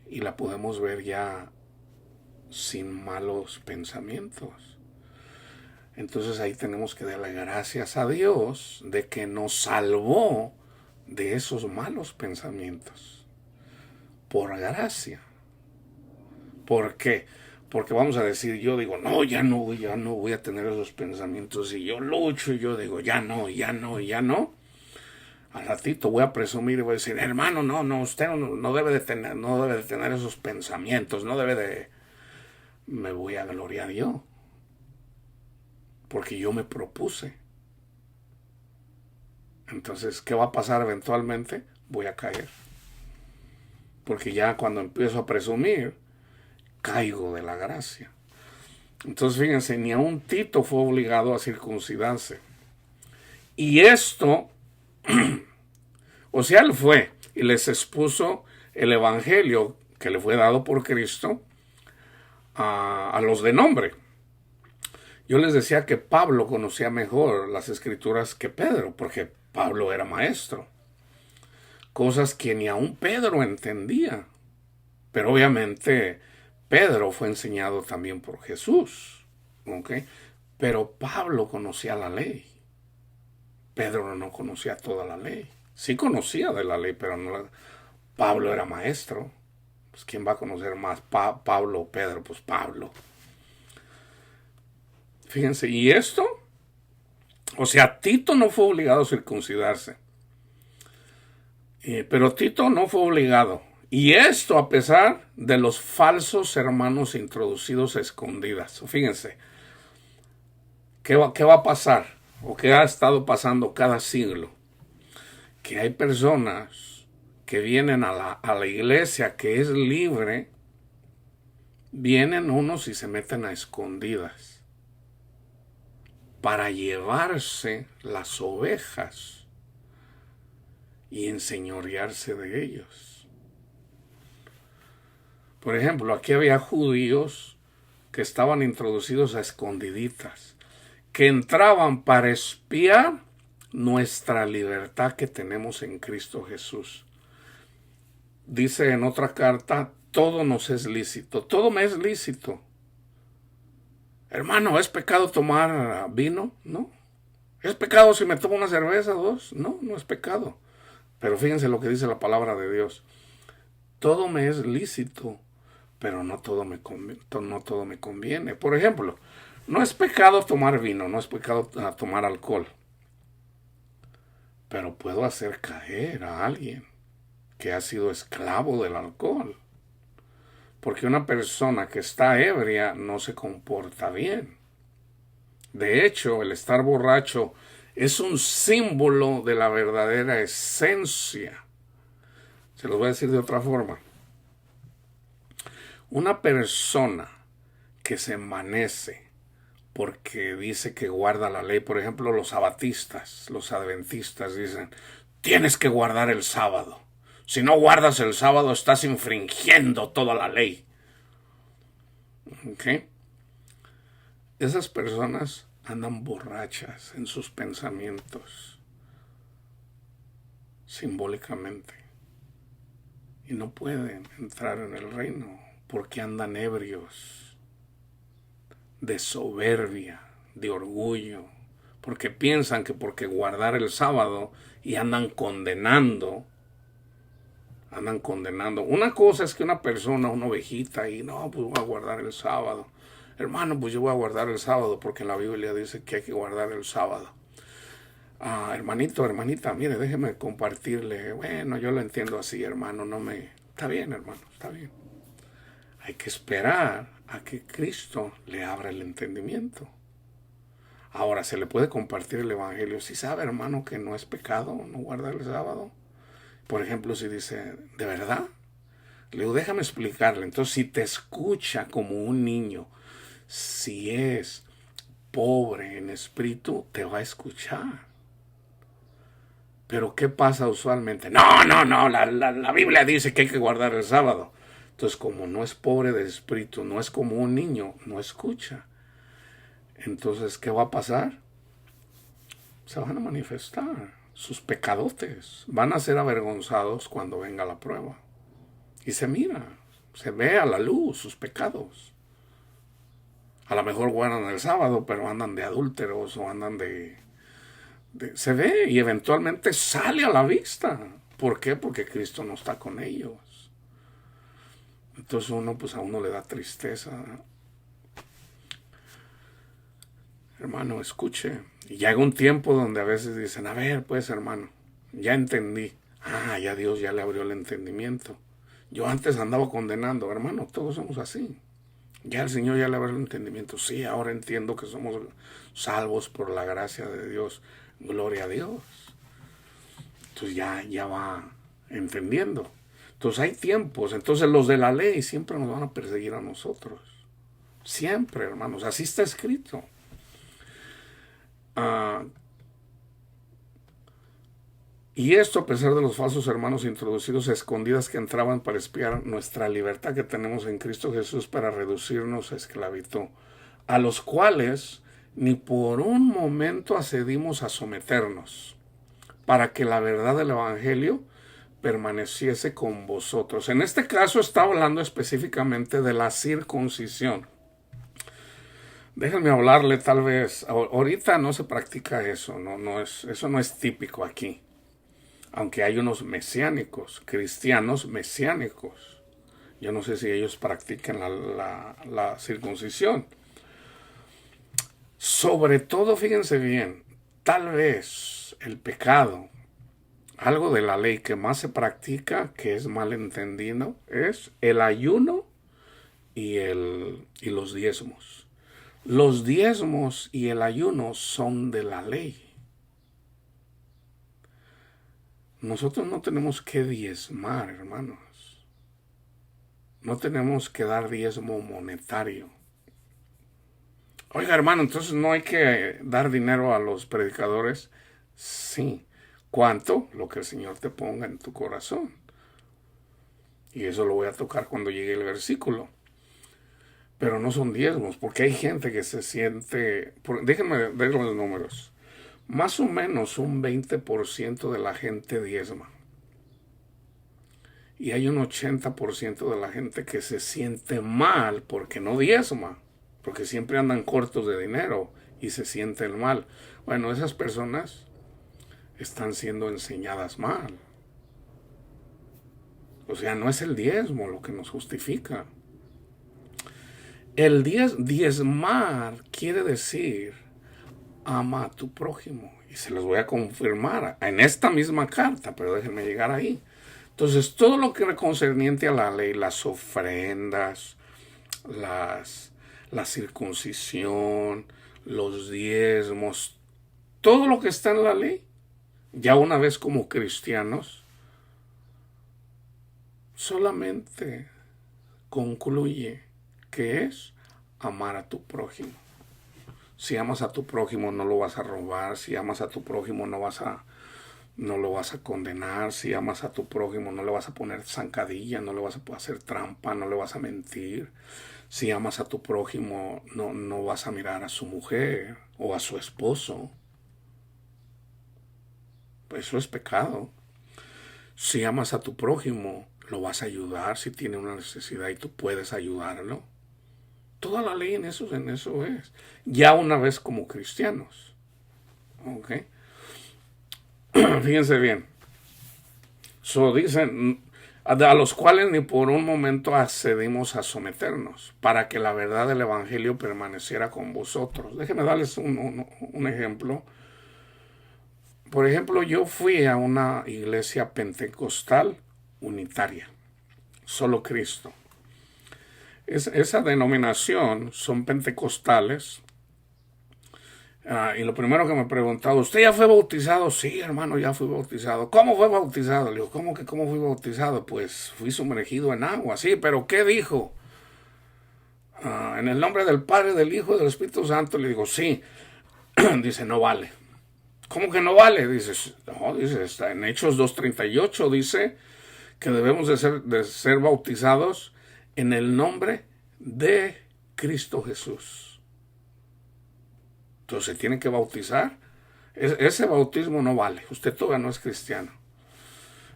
Y la podemos ver ya sin malos pensamientos. Entonces ahí tenemos que darle gracias a Dios de que nos salvó de esos malos pensamientos. Por gracia. ¿Por qué? Porque vamos a decir, yo digo, no, ya no voy a tener esos pensamientos. Y yo lucho y yo digo, ya no. Al ratito voy a presumir y voy a decir: hermano, no, usted no debe de tener esos pensamientos, no debe de... Me voy a gloriar yo. Porque yo me propuse. Entonces, ¿qué va a pasar eventualmente? Voy a caer. Porque ya cuando empiezo a presumir, caigo de la gracia. Entonces, fíjense, ni aun Tito fue obligado a circuncidarse. Y esto, o sea, él fue y les expuso el evangelio que le fue dado por Cristo a los de nombre. Yo les decía que Pablo conocía mejor las escrituras que Pedro, porque Pablo era maestro. Cosas que ni aun Pedro entendía. Pero obviamente Pedro fue enseñado también por Jesús. ¿Okay? Pero Pablo conocía la ley. Pedro no conocía toda la ley. Sí conocía de la ley, pero no Pablo era maestro. Pues ¿quién va a conocer más? Pablo o Pedro? Pues Pablo. Fíjense, y esto O sea, Tito no fue obligado a circuncidarse. Pero Tito no fue obligado. Y esto a pesar de los falsos hermanos introducidos a escondidas. Fíjense, ¿qué va a pasar? O qué ha estado pasando cada siglo. Que hay personas que vienen a la iglesia que es libre. Vienen unos y se meten a escondidas para llevarse las ovejas y enseñorearse de ellos. Por ejemplo, aquí había judíos que estaban introducidos a escondiditas, que entraban para espiar nuestra libertad que tenemos en Cristo Jesús. Dice en otra carta, todo nos es lícito, todo me es lícito. Hermano, ¿es pecado tomar vino? No. ¿Es pecado si me tomo una cerveza, dos? No, no es pecado. Pero fíjense lo que dice la palabra de Dios. Todo me es lícito, pero no todo me conviene. Por ejemplo, no es pecado tomar vino, no es pecado tomar alcohol. Pero puedo hacer caer a alguien que ha sido esclavo del alcohol. Porque una persona que está ebria no se comporta bien. De hecho, el estar borracho es un símbolo de la verdadera esencia. Se los voy a decir de otra forma. Una persona que se envanece porque dice que guarda la ley, por ejemplo, los sabatistas, los adventistas dicen, tienes que guardar el sábado. Si no guardas el sábado, estás infringiendo toda la ley. ¿Ok? Esas personas andan borrachas en sus pensamientos, simbólicamente. Y no pueden entrar en el reino porque andan ebrios de soberbia, de orgullo, porque piensan que porque guardar el sábado y andan condenando. Una cosa es que una persona, una ovejita, y no, pues voy a guardar el sábado. Hermano, pues yo voy a guardar el sábado porque en la Biblia dice que hay que guardar el sábado. Hermanito, hermanita, mire, déjeme compartirle. Bueno, yo lo entiendo así, hermano, Está bien, hermano, está bien. Hay que esperar a que Cristo le abra el entendimiento. Ahora, ¿se le puede compartir el evangelio? Si sabe, hermano, que no es pecado no guardar el sábado. Por ejemplo, si dice, ¿de verdad? Le digo, déjame explicarle. Entonces, si te escucha como un niño, si es pobre en espíritu, te va a escuchar. Pero ¿qué pasa usualmente? No, la Biblia dice que hay que guardar el sábado. Entonces, como no es pobre de espíritu, no es como un niño, no escucha. Entonces, ¿qué va a pasar? Se van a manifestar sus pecadotes, van a ser avergonzados cuando venga la prueba. Y se mira, se ve a la luz sus pecados. A lo mejor guardan el sábado, pero andan de adúlteros o andan se ve y eventualmente sale a la vista. ¿Por qué? Porque Cristo no está con ellos. Entonces a uno le da tristeza. Hermano, escuche. Y llega un tiempo donde a veces dicen, a ver, pues hermano, ya entendí. Ya Dios ya le abrió el entendimiento. Yo antes andaba condenando, hermano, todos somos así. Ya el Señor ya le abrió el entendimiento. Sí, ahora entiendo que somos salvos por la gracia de Dios. Gloria a Dios. Entonces ya va entendiendo. Entonces hay tiempos. Entonces los de la ley siempre nos van a perseguir a nosotros. Siempre, hermanos. Así está escrito. Y esto a pesar de los falsos hermanos introducidos a escondidas que entraban para espiar nuestra libertad que tenemos en Cristo Jesús para reducirnos a esclavitud, a los cuales ni por un momento accedimos a someternos, para que la verdad del Evangelio permaneciese con vosotros. En este caso está hablando específicamente de la circuncisión. Déjenme hablarle tal vez, ahorita no se practica eso, eso no es típico aquí. Aunque hay unos mesiánicos, cristianos mesiánicos. Yo no sé si ellos practican la circuncisión. Sobre todo, fíjense bien, tal vez el pecado, algo de la ley que más se practica, que es mal entendido, es el ayuno y los diezmos. Los diezmos y el ayuno son de la ley. Nosotros no tenemos que diezmar, hermanos. No tenemos que dar diezmo monetario. Oiga, hermano, entonces no hay que dar dinero a los predicadores. Sí. ¿Cuánto? Lo que el Señor te ponga en tu corazón. Y eso lo voy a tocar cuando llegue el versículo. Pero no son diezmos, porque hay gente que se siente... Déjenme ver los números. Más o menos un 20% de la gente diezma. Y hay un 80% de la gente que se siente mal porque no diezma. Porque siempre andan cortos de dinero y se sienten mal. Bueno, esas personas están siendo enseñadas mal. O sea, no es el diezmo lo que nos justifica. El diezmar quiere decir ama a tu prójimo. Y se los voy a confirmar en esta misma carta, pero déjenme llegar ahí. Entonces, todo lo que es concerniente a la ley, las ofrendas, la circuncisión, los diezmos, todo lo que está en la ley, ya una vez como cristianos, solamente concluye que es amar a tu prójimo. Si amas a tu prójimo no lo vas a robar, si amas a tu prójimo no lo vas a condenar, si amas a tu prójimo no le vas a poner zancadilla, no le vas a hacer trampa, no le vas a mentir. Si amas a tu prójimo no vas a mirar a su mujer o a su esposo. Eso es pecado. Si amas a tu prójimo, lo vas a ayudar si tiene una necesidad y tú puedes ayudarlo. Toda la ley en eso es. Ya una vez como cristianos. ¿Ok? Fíjense bien. Dicen, a los cuales ni por un momento accedimos a someternos, para que la verdad del evangelio permaneciera con vosotros. Déjenme darles un ejemplo. Por ejemplo, yo fui a una iglesia pentecostal unitaria, solo Cristo. Esa denominación son pentecostales. Y lo primero que me preguntaba, ¿usted ya fue bautizado? Sí, hermano, ya fui bautizado. ¿Cómo fue bautizado? Le digo, ¿cómo fui bautizado? Pues fui sumergido en agua, sí, pero ¿qué dijo? En el nombre del Padre, del Hijo y del Espíritu Santo. Le digo, sí. Dice, no vale. ¿Cómo que no vale? Dice, no, dice, está en Hechos 2:38, dice que debemos de ser bautizados en el nombre de Cristo Jesús. Entonces se tienen que bautizar. Ese bautismo no vale. Usted todavía no es cristiano.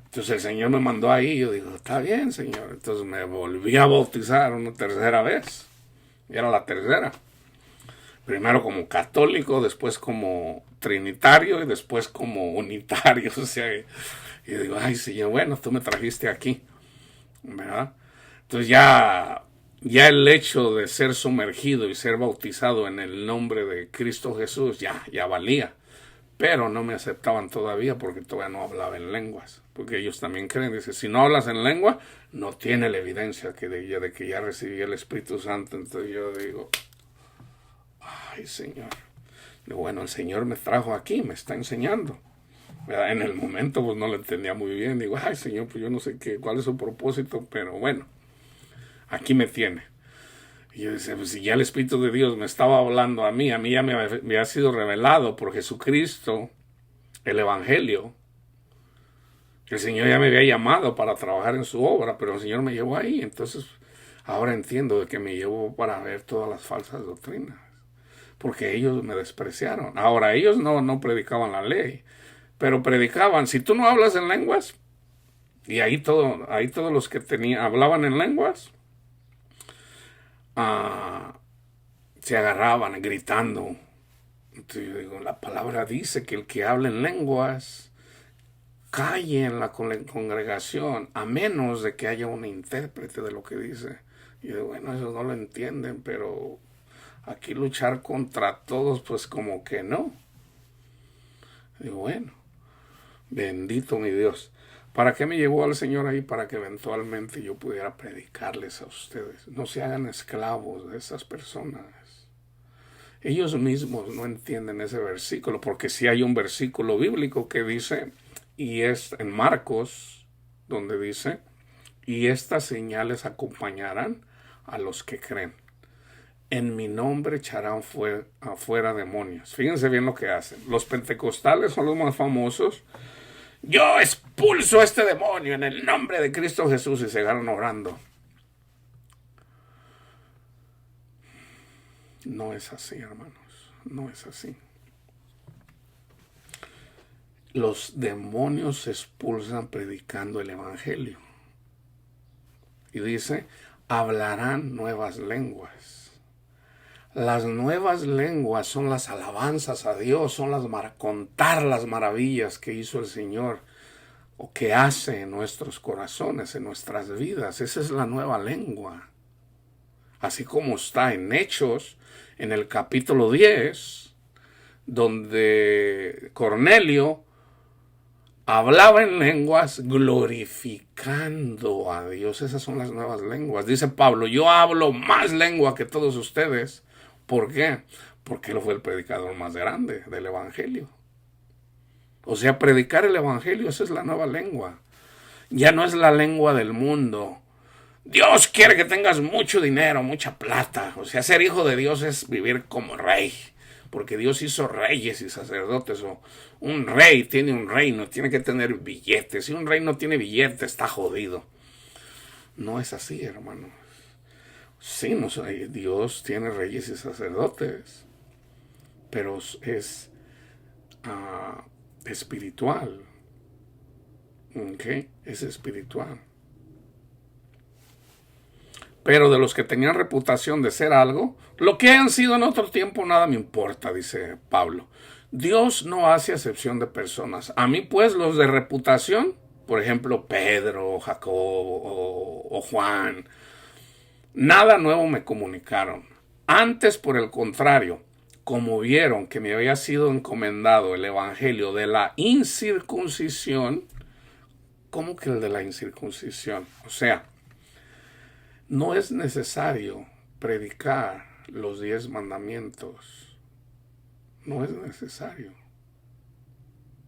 Entonces el Señor me mandó ahí. Y yo digo, está bien, Señor. Entonces me volví a bautizar una tercera vez. Y era la tercera. Primero como católico, después como trinitario y después como unitario. O sea, y yo digo, ay, Señor, bueno, tú me trajiste aquí, ¿verdad? Entonces ya el hecho de ser sumergido y ser bautizado en el nombre de Cristo Jesús ya valía. Pero no me aceptaban todavía porque todavía no hablaba en lenguas. Porque ellos también creen, dice, si no hablas en lengua, no tiene la evidencia de que ya recibí el Espíritu Santo. Entonces yo digo, ay, Señor. Bueno, el Señor me trajo aquí, me está enseñando. ¿Verdad? En el momento pues no lo entendía muy bien. Digo, ay, Señor, pues yo no sé cuál es su propósito, pero bueno, aquí me tiene. Y yo decía, pues si ya el Espíritu de Dios me estaba hablando a mí ya me había sido revelado por Jesucristo, el Evangelio. El Señor ya me había llamado para trabajar en su obra, pero el Señor me llevó ahí. Entonces, ahora entiendo de que me llevó para ver todas las falsas doctrinas. Porque ellos me despreciaron. Ahora, ellos no predicaban la ley, pero predicaban, si tú no hablas en lenguas, y ahí todos los que hablaban en lenguas, se agarraban gritando. Entonces yo digo, la palabra dice que el que habla en lenguas calle en la congregación, a menos de que haya un intérprete de lo que dice. Y yo digo, bueno, eso no lo entienden, pero aquí luchar contra todos, pues como que no. Digo, bueno, bendito mi Dios. ¿Para qué me llevó al Señor ahí? Para que eventualmente yo pudiera predicarles a ustedes. No se hagan esclavos de esas personas. Ellos mismos no entienden ese versículo, porque sí hay un versículo bíblico que dice, y es en Marcos, donde dice, y estas señales acompañarán a los que creen. En mi nombre echarán afuera demonios. Fíjense bien lo que hacen. Los pentecostales son los más famosos. Yo expulso a este demonio en el nombre de Cristo Jesús, y se agarran orando. No es así, hermanos. No es así. Los demonios se expulsan predicando el evangelio. Y dice, hablarán nuevas lenguas. Las nuevas lenguas son las alabanzas a Dios, son contar las maravillas que hizo el Señor o que hace en nuestros corazones, en nuestras vidas. Esa es la nueva lengua. Así como está en Hechos, en el capítulo 10, donde Cornelio hablaba en lenguas glorificando a Dios. Esas son las nuevas lenguas. Dice Pablo, yo hablo más lengua que todos ustedes. ¿Por qué? Porque él fue el predicador más grande del evangelio. O sea, predicar el evangelio, esa es la nueva lengua. Ya no es la lengua del mundo. Dios quiere que tengas mucho dinero, mucha plata. O sea, ser hijo de Dios es vivir como rey. Porque Dios hizo reyes y sacerdotes. O un rey tiene un reino, tiene que tener billetes. Si un rey no tiene billetes, está jodido. No es así, hermano. Sí, no, Dios tiene reyes y sacerdotes, pero es espiritual. ¿Okay? Es espiritual. Pero de los que tenían reputación de ser algo, lo que hayan sido en otro tiempo, nada me importa, dice Pablo. Dios no hace acepción de personas. A mí, pues, los de reputación, por ejemplo, Pedro, Jacobo o Juan, nada nuevo me comunicaron. Antes, por el contrario, como vieron que me había sido encomendado el evangelio de la incircuncisión, ¿cómo que el de la incircuncisión? O sea, no es necesario predicar los 10 mandamientos. No es necesario.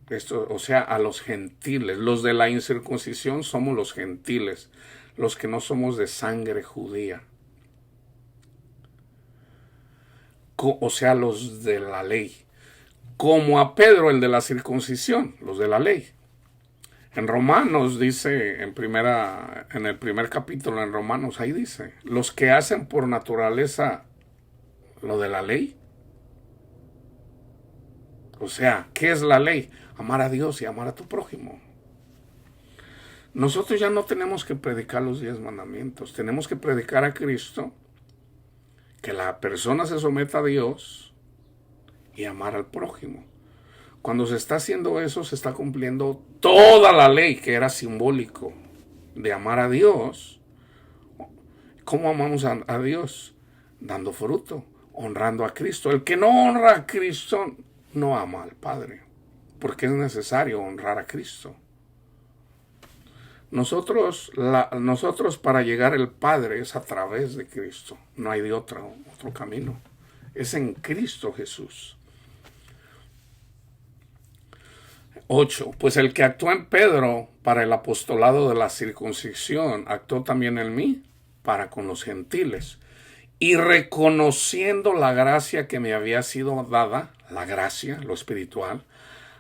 Esto, o sea, a los gentiles. Los de la incircuncisión somos los gentiles, los que no somos de sangre judía. O sea, los de la ley. Como a Pedro, el de la circuncisión, los de la ley. En Romanos dice, en el primer capítulo en Romanos, ahí dice, los que hacen por naturaleza lo de la ley. O sea, ¿qué es la ley? Amar a Dios y amar a tu prójimo. Nosotros ya no tenemos que predicar los 10 mandamientos, tenemos que predicar a Cristo, que la persona se someta a Dios y amar al prójimo. Cuando se está haciendo eso, se está cumpliendo toda la ley, que era simbólico de amar a Dios. ¿Cómo amamos a Dios? Dando fruto, honrando a Cristo. El que no honra a Cristo no ama al Padre, porque es necesario honrar a Cristo. Nosotros para llegar al Padre es a través de Cristo. No hay de otro camino. Es en Cristo Jesús. 8. Pues el que actuó en Pedro para el apostolado de la circuncisión, actuó también en mí para con los gentiles. Y reconociendo la gracia que me había sido dada, la gracia, lo espiritual,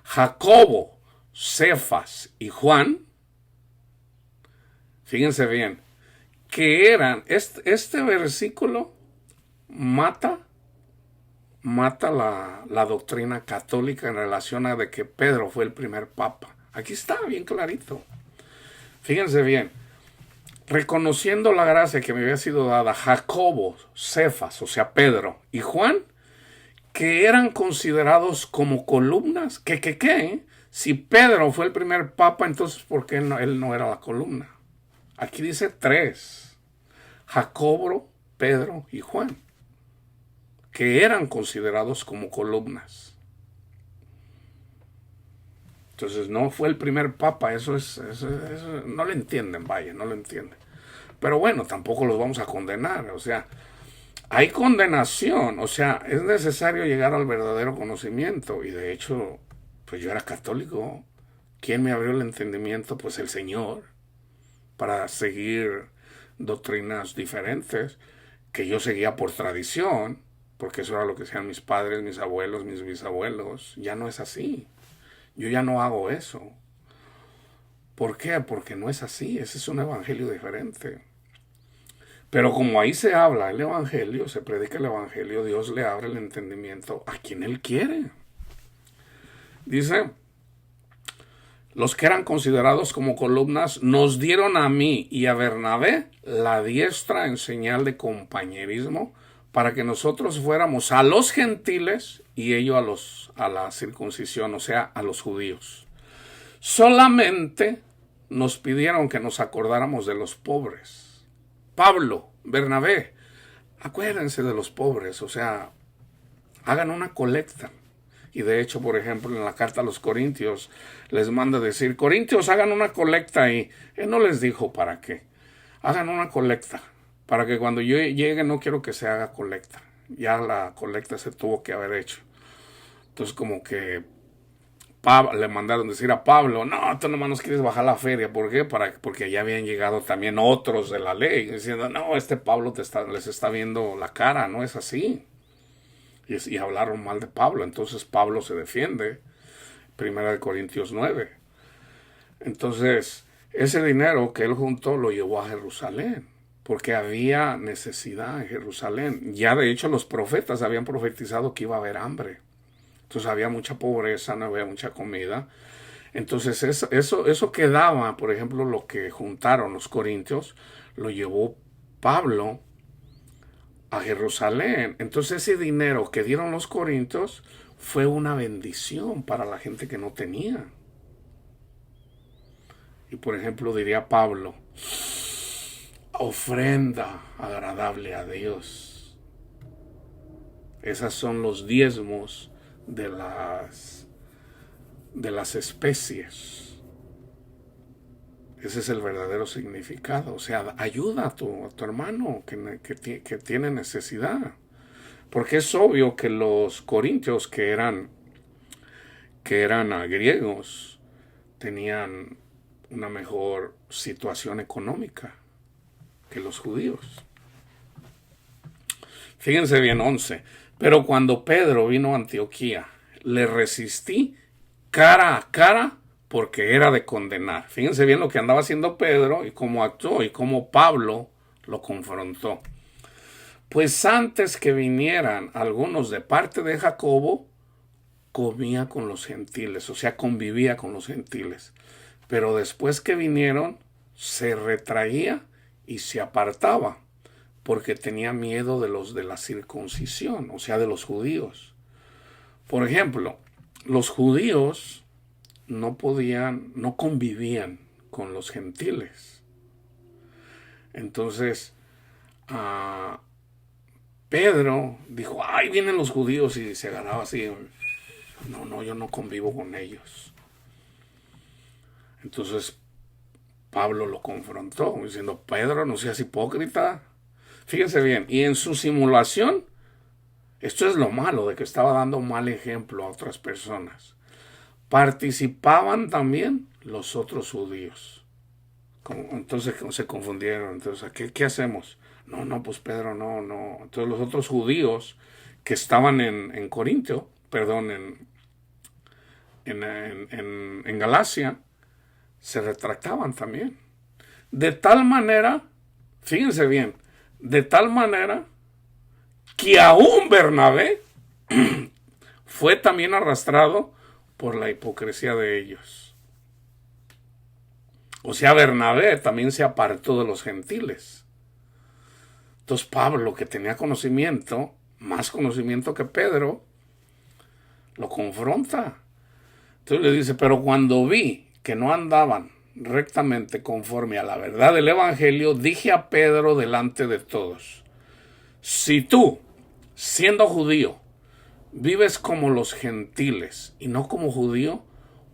Jacobo, Cefas y Juan, fíjense bien, que eran, este versículo mata la doctrina católica en relación a de que Pedro fue el primer papa. Aquí está bien clarito. Fíjense bien. Reconociendo la gracia que me había sido dada, Jacobo, Cefas, o sea Pedro, y Juan, que eran considerados como columnas. ¿Qué? Si Pedro fue el primer papa, entonces ¿por qué él no era la columna? Aquí dice 3. Jacobo, Pedro y Juan, que eran considerados como columnas. Entonces no fue el primer papa, eso no lo entienden, vaya, no lo entienden. Pero bueno, tampoco los vamos a condenar, o sea, hay condenación, o sea, es necesario llegar al verdadero conocimiento. Y de hecho, pues yo era católico. ¿Quién me abrió el entendimiento? Pues el Señor, para seguir doctrinas diferentes que yo seguía por tradición, porque eso era lo que hacían mis padres, mis abuelos, mis bisabuelos. Ya no es así. Yo ya no hago eso. ¿Por qué? Porque no es así. Ese es un evangelio diferente. Pero como ahí se habla el evangelio, se predica el evangelio, Dios le abre el entendimiento a quien Él quiere. Dice, los que eran considerados como columnas nos dieron a mí y a Bernabé la diestra en señal de compañerismo para que nosotros fuéramos a los gentiles y ellos a la circuncisión, o sea, a los judíos. Solamente nos pidieron que nos acordáramos de los pobres. Pablo, Bernabé, acuérdense de los pobres, o sea, hagan una colecta. Y de hecho, por ejemplo, en la carta a los Corintios les manda decir, Corintios, hagan una colecta, y él no les dijo para qué. Hagan una colecta, para que cuando yo llegue no quiero que se haga colecta. Ya la colecta se tuvo que haber hecho. Entonces como que le mandaron decir a Pablo, no, tú nomás nos quieres bajar la feria. ¿Por qué? Porque ya habían llegado también otros de la ley, diciendo, no, este Pablo les está viendo la cara, no es así. Y hablaron mal de Pablo. Entonces Pablo se defiende. 1 Corintios 9. Entonces, ese dinero que él juntó lo llevó a Jerusalén, porque había necesidad en Jerusalén. Ya de hecho los profetas habían profetizado que iba a haber hambre. Entonces había mucha pobreza, no había mucha comida. Entonces eso que daba, por ejemplo, lo que juntaron los corintios, lo llevó Pablo a Jerusalén. Entonces ese dinero que dieron los corintios fue una bendición para la gente que no tenía. Y por ejemplo diría Pablo, ofrenda agradable a Dios. Esas son los diezmos de las especies. Ese es el verdadero significado. O sea, ayuda a tu hermano que tiene necesidad. Porque es obvio que los corintios que eran griegos tenían una mejor situación económica que los judíos. Fíjense bien, 11. Pero cuando Pedro vino a Antioquía, le resistí cara a cara porque era de condenar. Fíjense bien lo que andaba haciendo Pedro y cómo actuó y cómo Pablo lo confrontó. Pues antes que vinieran algunos de parte de Jacobo, comía con los gentiles, o sea, convivía con los gentiles. Pero después que vinieron, se retraía y se apartaba, porque tenía miedo de los de la circuncisión, o sea, de los judíos. Por ejemplo, los judíos no convivían con los gentiles. Entonces, Pedro dijo, ay, vienen los judíos, y se agarraba así, no, yo no convivo con ellos. Entonces Pablo lo confrontó diciendo, Pedro, no seas hipócrita. Fíjense bien, y en su simulación, esto es lo malo de que estaba dando un mal ejemplo a otras personas. Participaban también los otros judíos. Entonces se confundieron. Entonces, ¿qué hacemos? No, pues Pedro, no. Entonces los otros judíos que estaban en Corintio, en Galacia, se retractaban también. De tal manera, fíjense bien, de tal manera que aún Bernabé fue también arrastrado por la hipocresía de ellos. O sea, Bernabé también se apartó de los gentiles. Entonces Pablo, que tenía conocimiento, más conocimiento que Pedro, lo confronta. Entonces le dice, pero cuando vi que no andaban rectamente conforme a la verdad del evangelio, dije a Pedro delante de todos, si tú, siendo judío, vives como los gentiles y no como judío,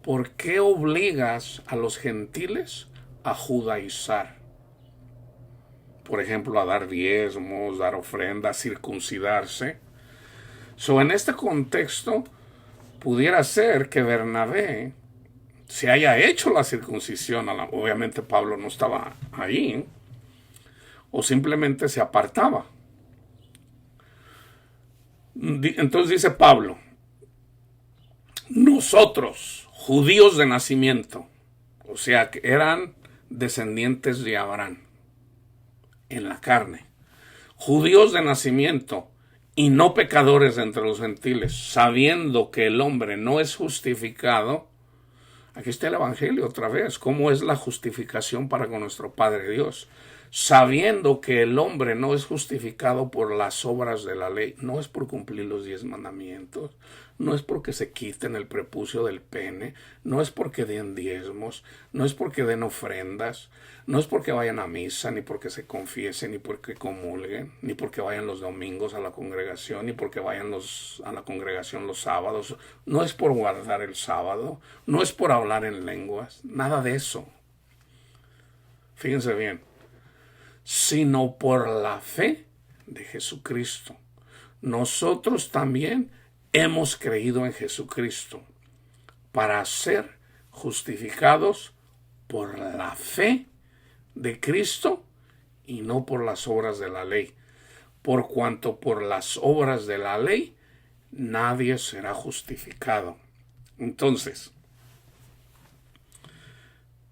¿por qué obligas a los gentiles a judaizar? Por ejemplo, a dar diezmos, dar ofrendas, circuncidarse. En este contexto, pudiera ser que Bernabé se haya hecho la circuncisión. Obviamente Pablo no estaba ahí, o simplemente se apartaba. Entonces dice Pablo, nosotros, judíos de nacimiento, o sea, que eran descendientes de Abraham en la carne, judíos de nacimiento y no pecadores entre los gentiles, sabiendo que el hombre no es justificado. Aquí está el Evangelio otra vez, cómo es la justificación para con nuestro Padre Dios. Sabiendo que el hombre no es justificado por las obras de la ley, no es por cumplir los 10 mandamientos, no es porque se quiten el prepucio del pene, no es porque den diezmos, no es porque den ofrendas, no es porque vayan a misa, ni porque se confiesen, ni porque comulguen, ni porque vayan los domingos a la congregación, ni porque vayan a la congregación los sábados, no es por guardar el sábado, no es por hablar en lenguas, nada de eso. Fíjense bien, sino por la fe de Jesucristo. Nosotros también hemos creído en Jesucristo para ser justificados por la fe de Cristo y no por las obras de la ley. Por cuanto por las obras de la ley nadie será justificado. Entonces,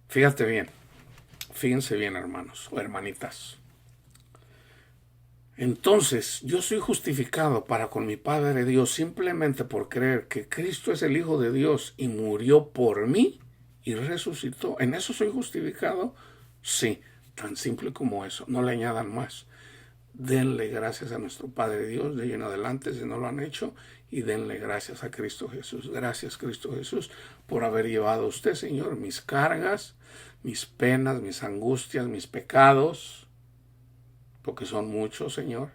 fíjense bien, hermanos o hermanitas. Entonces, yo soy justificado para con mi Padre Dios simplemente por creer que Cristo es el Hijo de Dios y murió por mí y resucitó. ¿En eso soy justificado? Sí, tan simple como eso. No le añadan más. Denle gracias a nuestro Padre Dios de ahí en adelante si no lo han hecho, y denle gracias a Cristo Jesús. Gracias, Cristo Jesús, por haber llevado a usted, Señor, mis cargas, mis penas, mis angustias, mis pecados, porque son muchos, Señor.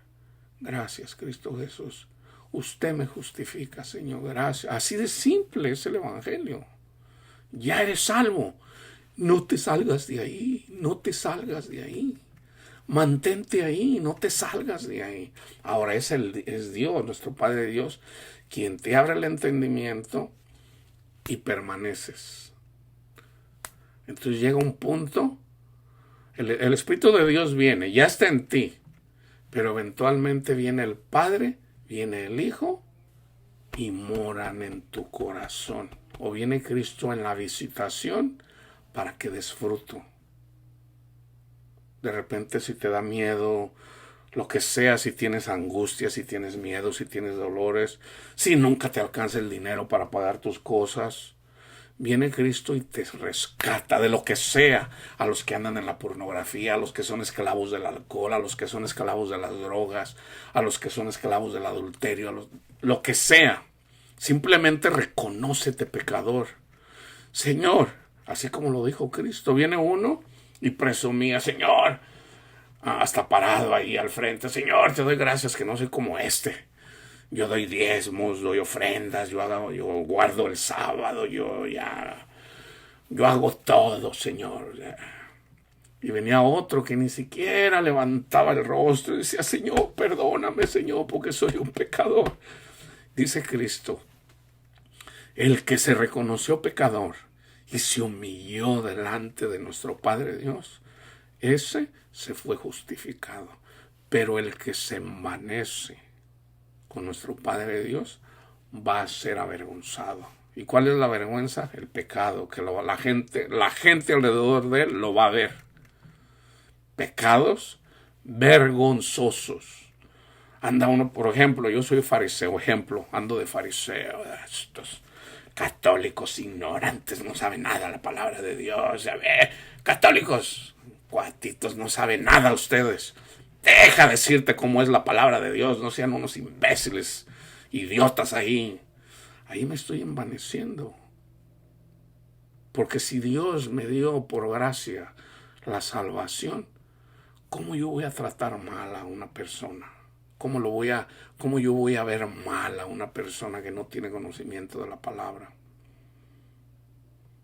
Gracias, Cristo Jesús. Usted me justifica, Señor. Gracias. Así de simple es el Evangelio. Ya eres salvo. No te salgas de ahí. No te salgas de ahí. Mantente ahí. No te salgas de ahí. Ahora es Dios, nuestro Padre Dios, quien te abre el entendimiento y permaneces. Entonces llega un punto, el Espíritu de Dios viene, ya está en ti, pero eventualmente viene el Padre, viene el Hijo y moran en tu corazón. O viene Cristo en la visitación para que des fruto. De repente, si te da miedo, lo que sea, si tienes angustia, si tienes miedo, si tienes dolores, si nunca te alcanza el dinero para pagar tus cosas, viene Cristo y te rescata de lo que sea. A los que andan en la pornografía, a los que son esclavos del alcohol, a los que son esclavos de las drogas, a los que son esclavos del adulterio, lo que sea. Simplemente reconócete pecador. Señor, así como lo dijo Cristo, viene uno y presumía, Señor, hasta parado ahí al frente, Señor, te doy gracias que no soy como este. Yo doy diezmos, doy ofrendas, yo guardo el sábado, yo hago todo, Señor. Y venía otro que ni siquiera levantaba el rostro y decía, Señor, perdóname, Señor, porque soy un pecador. Dice Cristo, el que se reconoció pecador y se humilló delante de nuestro Padre Dios, ese se fue justificado. Pero el que se envanece con nuestro Padre Dios va a ser avergonzado. ¿Y cuál es la vergüenza? El pecado, que la gente alrededor de él lo va a ver. Pecados vergonzosos. Anda uno, por ejemplo, yo soy fariseo, ando de fariseo, estos católicos ignorantes, no saben nada la palabra de Dios. Católicos, cuatitos, no saben nada ustedes. Deja decirte cómo es la palabra de Dios, no sean unos imbéciles, idiotas ahí. Ahí me estoy envaneciendo. Porque si Dios me dio por gracia la salvación, ¿cómo yo voy a tratar mal a una persona? ¿Cómo yo voy a ver mal a una persona que no tiene conocimiento de la palabra?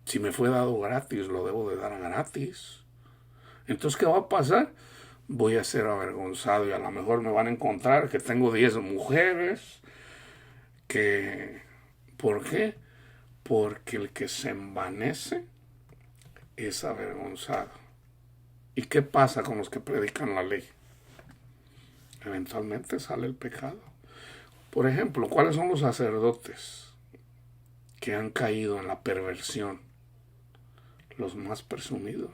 Si me fue dado gratis, lo debo de dar gratis. Entonces, ¿qué va a pasar? Voy a ser avergonzado y a lo mejor me van a encontrar que tengo 10 mujeres. ¿Por qué? Porque el que se envanece es avergonzado. ¿Y qué pasa con los que predican la ley? Eventualmente sale el pecado. Por ejemplo, ¿cuáles son los sacerdotes que han caído en la perversión? Los más presumidos,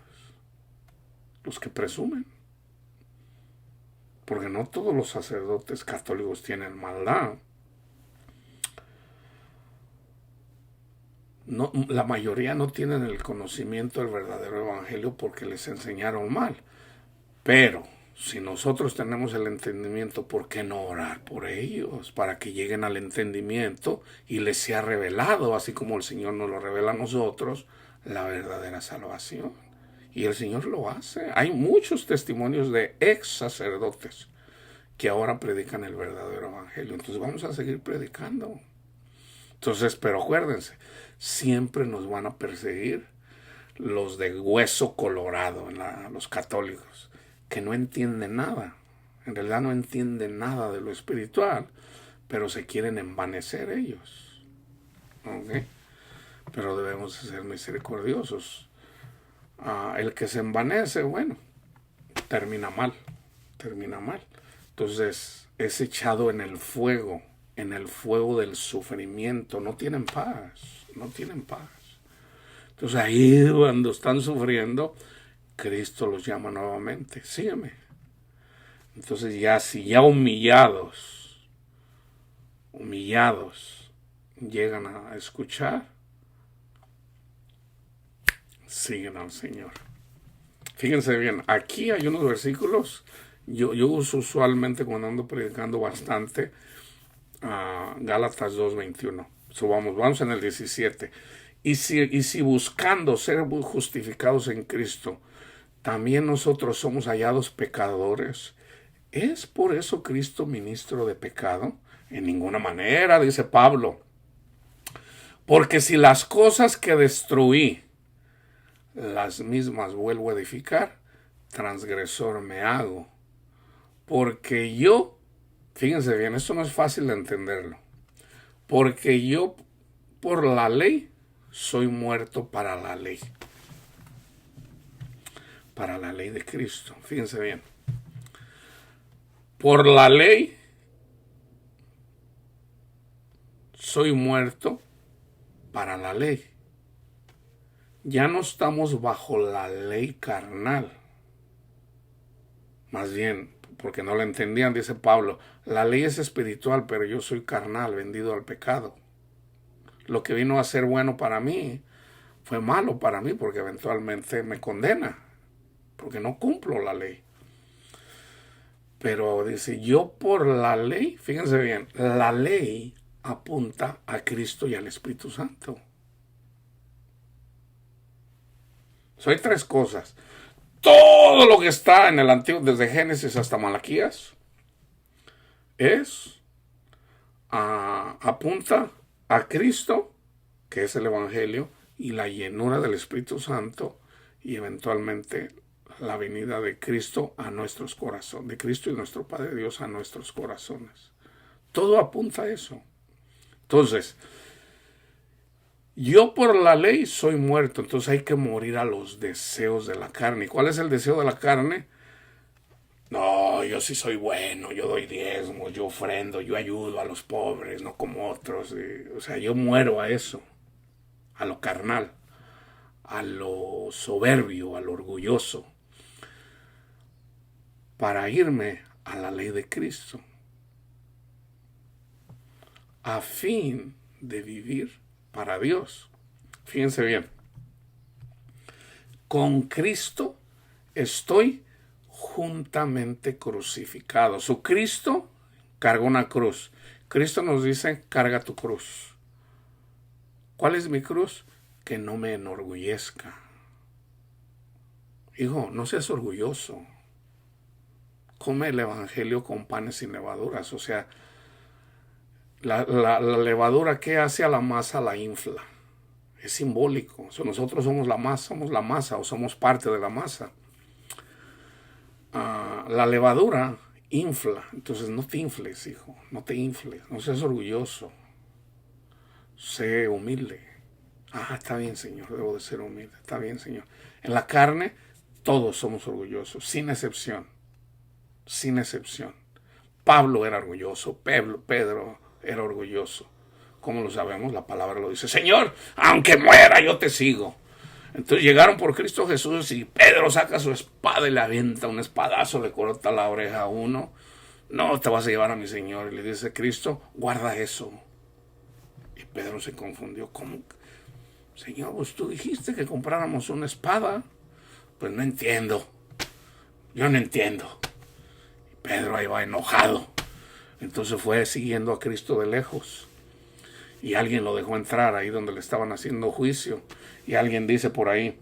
los que presumen. Porque no todos los sacerdotes católicos tienen maldad. No, la mayoría no tienen el conocimiento del verdadero evangelio porque les enseñaron mal. Pero si nosotros tenemos el entendimiento, ¿por qué no orar por ellos? Para que lleguen al entendimiento y les sea revelado, así como el Señor nos lo revela a nosotros, la verdadera salvación. Y el Señor lo hace. Hay muchos testimonios de ex sacerdotes que ahora predican el verdadero evangelio. Entonces vamos a seguir predicando. Entonces, pero acuérdense, siempre nos van a perseguir los de hueso colorado, los católicos, que no entienden nada. En realidad no entienden nada de lo espiritual, pero se quieren envanecer ellos. ¿Okay? Pero debemos ser misericordiosos. El que se envanece, bueno, termina mal. Entonces es echado en el fuego del sufrimiento. No tienen paz. Entonces ahí cuando están sufriendo, Cristo los llama nuevamente. Sígueme. Entonces si ya humillados llegan a escuchar, siguen al Señor. Fíjense bien, aquí hay unos versículos. Yo uso usualmente cuando ando predicando bastante Gálatas 2:21. Vamos en el 17. Y si buscando ser justificados en Cristo, también nosotros somos hallados pecadores, ¿es por eso Cristo ministro de pecado? En ninguna manera, dice Pablo. Porque si las cosas que destruí, las mismas vuelvo a edificar, transgresor me hago. Porque yo, fíjense bien, esto no es fácil de entenderlo. Porque yo, por la ley, soy muerto para la ley. Para la ley de Cristo. Fíjense bien. Por la ley, soy muerto para la ley. Ya no estamos bajo la ley carnal. Más bien, porque no la entendían, dice Pablo, la ley es espiritual, pero yo soy carnal, vendido al pecado. Lo que vino a ser bueno para mí fue malo para mí, porque eventualmente me condena, porque no cumplo la ley. Pero dice, yo por la ley, fíjense bien, la ley apunta a Cristo y al Espíritu Santo. Hay tres cosas. Todo lo que está en el Antiguo, desde Génesis hasta Malaquías, apunta a Cristo, que es el Evangelio, y la llenura del Espíritu Santo, y eventualmente la venida de Cristo a nuestros corazones, de Cristo y nuestro Padre Dios a nuestros corazones. Todo apunta a eso. Entonces, yo por la ley soy muerto, entonces hay que morir a los deseos de la carne. ¿Y cuál es el deseo de la carne? No, yo sí soy bueno, yo doy diezmos, yo ofrendo, yo ayudo a los pobres, no como otros. O sea, yo muero a eso, a lo carnal, a lo soberbio, a lo orgulloso, para irme a la ley de Cristo, a fin de vivir para Dios. Fíjense bien, con Cristo estoy juntamente crucificado. Su Cristo cargó una cruz. Cristo nos dice, carga tu cruz. ¿Cuál es mi cruz? Que no me enorgullezca. Hijo, no seas orgulloso. Come el evangelio con panes y levaduras. O sea, la levadura que hace a la masa la infla. es simbólico. O sea, nosotros somos la masa o somos parte de la masa. La levadura infla, entonces no te infles, hijo, no te infles, no seas orgulloso, sé humilde. Está bien, Señor, debo de ser humilde, está bien, Señor. En la carne todos somos orgullosos, sin excepción, sin excepción. Pablo era orgulloso, Pedro era orgulloso. ¿Cómo lo sabemos? La palabra lo dice. Señor, aunque muera yo te sigo. Entonces llegaron por Cristo Jesús y Pedro saca su espada y le avienta un espadazo, le corta la oreja a uno. No te vas a llevar a mi Señor. Y le dice Cristo, guarda eso. Y Pedro se confundió. ¿Cómo? Señor, pues tú dijiste que compráramos una espada. Pues no entiendo. Yo no entiendo. Y Pedro ahí va enojado. Entonces fue siguiendo a Cristo de lejos. Y alguien lo dejó entrar ahí donde le estaban haciendo juicio. Y alguien dice por ahí,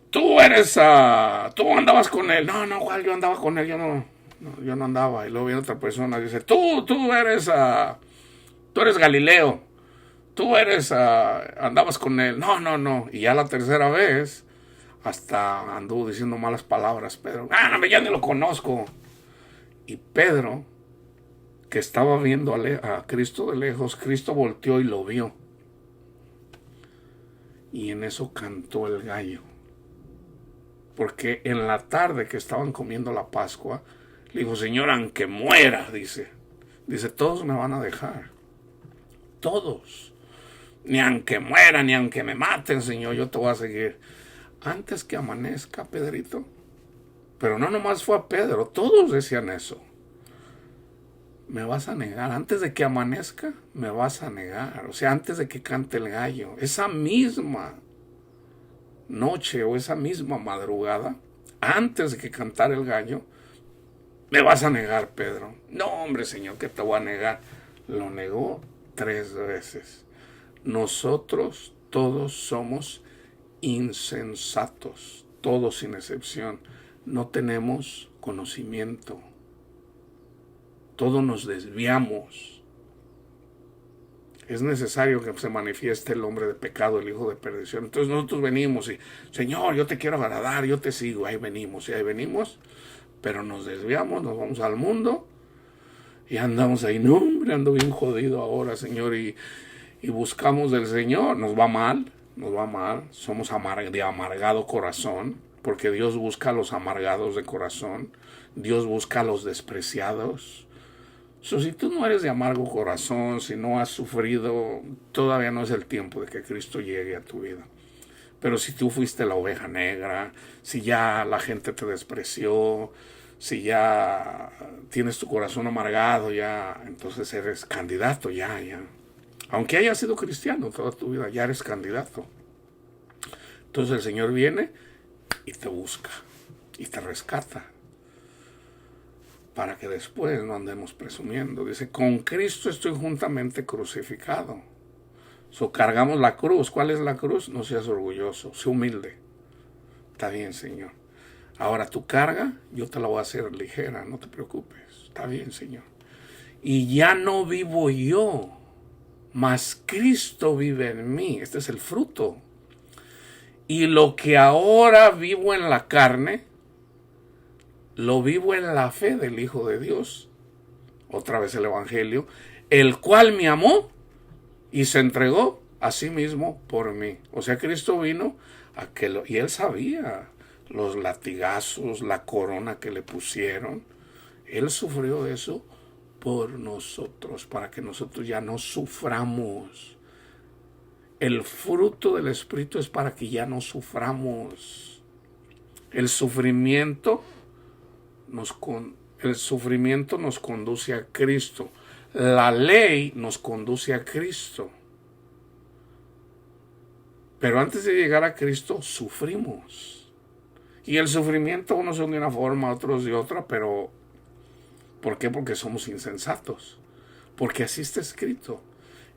tú andabas con él. No, ¿cuál? Yo andaba con él, yo no andaba. Y luego viene otra persona y dice, tú eres Galileo. Andabas con él. No. Y ya la tercera vez, hasta anduvo diciendo malas palabras, Pedro. No, ya ni lo conozco. Y Pedro, que estaba viendo a Cristo de lejos, Cristo volteó y lo vio. Y en eso cantó el gallo. Porque en la tarde que estaban comiendo la Pascua, le dijo, Señor, aunque muera, dice, todos me van a dejar. Todos. Ni aunque muera, ni aunque me maten, Señor, yo te voy a seguir. Antes que amanezca, Pedrito. Pero no nomás fue a Pedro, todos decían eso. Me vas a negar, antes de que amanezca, me vas a negar. O sea, antes de que cante el gallo. Esa misma noche o esa misma madrugada, antes de que cantara el gallo, me vas a negar, Pedro. No, hombre, Señor, que te voy a negar. Lo negó 3 veces. Nosotros todos somos insensatos, todos sin excepción. No tenemos conocimiento. Todos nos desviamos. Es necesario que se manifieste el hombre de pecado, el hijo de perdición. Entonces nosotros venimos y, Señor, yo te quiero agradar, yo te sigo. Ahí venimos, pero nos desviamos, nos vamos al mundo y andamos ahí. No, hombre, ando bien jodido ahora, Señor, y buscamos del Señor. Nos va mal. Somos de amargado corazón, porque Dios busca a los amargados de corazón. Dios busca a los despreciados. Si tú no eres de amargo corazón, si no has sufrido, todavía no es el tiempo de que Cristo llegue a tu vida. Pero si tú fuiste la oveja negra, si ya la gente te despreció, si ya tienes tu corazón amargado, ya, entonces eres candidato, ya. Aunque hayas sido cristiano toda tu vida, ya eres candidato. Entonces el Señor viene y te busca y te rescata, para que después no andemos presumiendo. Dice, con Cristo estoy juntamente crucificado. Cargamos la cruz. ¿Cuál es la cruz? No seas orgulloso, sé humilde. Está bien, Señor. Ahora tu carga, yo te la voy a hacer ligera, no te preocupes. Está bien, Señor. Y ya no vivo yo, mas Cristo vive en mí. Este es el fruto. Y lo que ahora vivo en la carne, lo vivo en la fe del Hijo de Dios. Otra vez el Evangelio. El cual me amó y se entregó a sí mismo por mí. O sea, Cristo vino y él sabía los latigazos, la corona que le pusieron. Él sufrió eso por nosotros, para que nosotros ya no suframos. El fruto del Espíritu es para que ya no suframos. El sufrimiento nos conduce a Cristo. La ley nos conduce a Cristo. Pero antes de llegar a Cristo, sufrimos. Y el sufrimiento, unos son de una forma, otros de otra, pero ¿por qué? Porque somos insensatos. Porque así está escrito.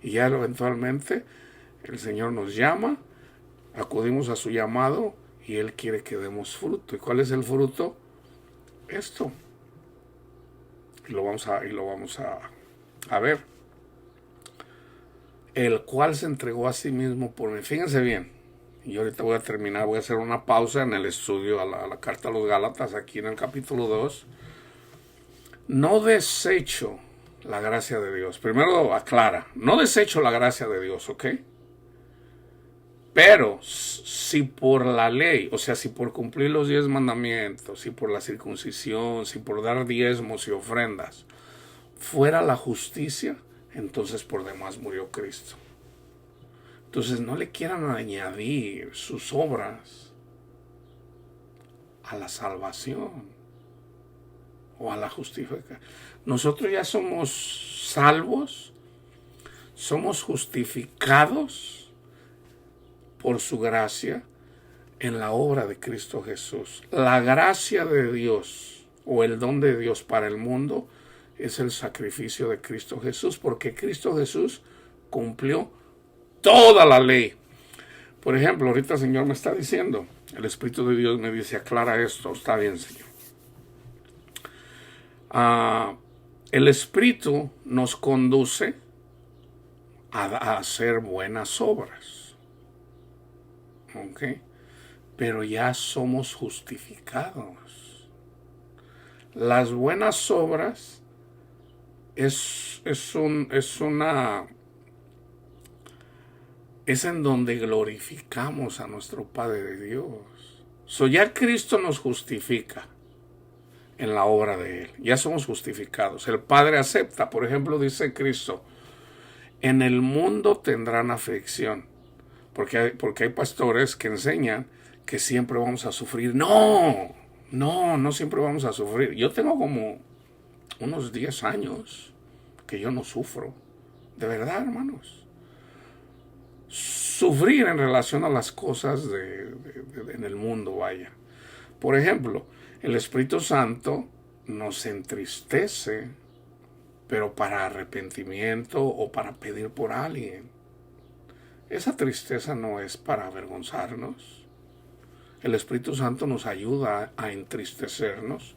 Y ya eventualmente el Señor nos llama, acudimos a su llamado y Él quiere que demos fruto. ¿Y cuál es el fruto? Esto. Y lo vamos a ver. el cual se entregó a sí mismo por mí. Fíjense bien, y ahorita voy a terminar, voy a hacer una pausa en el estudio a la carta a los Gálatas, aquí en el capítulo 2. No desecho la gracia de Dios. Primero aclara, no desecho la gracia de Dios, ¿ok? Pero si por la ley, o sea, si por cumplir los 10 mandamientos, si por la circuncisión, si por dar diezmos y ofrendas, fuera la justicia, entonces por demás murió Cristo. Entonces no le quieran añadir sus obras a la salvación o a la justificación. Nosotros ya somos salvos, somos justificados por su gracia en la obra de Cristo Jesús. La gracia de Dios o el don de Dios para el mundo es el sacrificio de Cristo Jesús, porque Cristo Jesús cumplió toda la ley. Por ejemplo, ahorita el Señor me está diciendo, el Espíritu de Dios me dice, aclara esto. Está bien, Señor. El Espíritu nos conduce a hacer buenas obras. ¿Ok? Pero ya somos justificados. Las buenas obras es en donde glorificamos a nuestro Padre de Dios. Ya Cristo nos justifica en la obra de Él. Ya somos justificados. El Padre acepta. Por ejemplo, dice Cristo, en el mundo tendrán aflicción. Porque hay pastores que enseñan que siempre vamos a sufrir. No siempre vamos a sufrir. Yo tengo como unos 10 años que yo no sufro. De verdad, hermanos. Sufrir en relación a las cosas en el mundo, vaya. Por ejemplo, el Espíritu Santo nos entristece, pero para arrepentimiento o para pedir por alguien. Esa tristeza no es para avergonzarnos. El Espíritu Santo nos ayuda a entristecernos,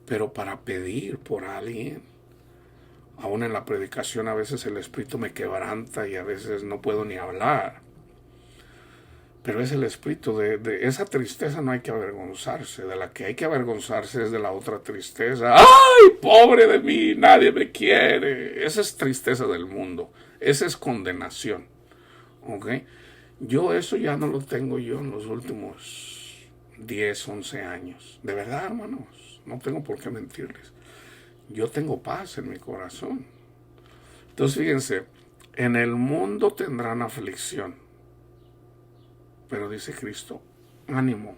pero para pedir por alguien. Aún en la predicación a veces el Espíritu me quebranta y a veces no puedo ni hablar. Pero es el Espíritu de esa tristeza, no hay que avergonzarse. De la que hay que avergonzarse es de la otra tristeza. ¡Ay, pobre de mí! Nadie me quiere. Esa es tristeza del mundo. Esa es condenación. ¿Ok? Eso ya no lo tengo yo en los últimos 10, 11 años. De verdad, hermanos. No tengo por qué mentirles. Yo tengo paz en mi corazón. Entonces, fíjense, en el mundo tendrán aflicción. Pero dice Cristo, ánimo,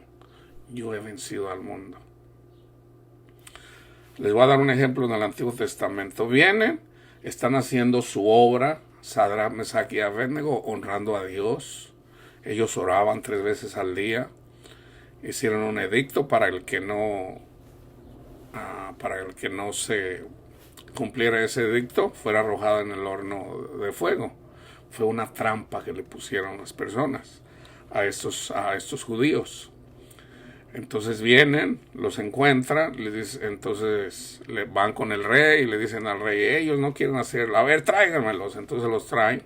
yo he vencido al mundo. Les voy a dar un ejemplo en el Antiguo Testamento. Vienen, están haciendo su obra, Sadrach, Mesach y Abednego, honrando a Dios. Ellos oraban 3 veces al día. Hicieron un edicto para el que no se cumpliera ese edicto, fuera arrojado en el horno de fuego. Fue una trampa que le pusieron las personas a estos judíos. Entonces vienen, los encuentran, entonces le van con el rey y le dicen al rey, ellos no quieren hacerlo, a ver, tráiganmelos. Entonces los traen.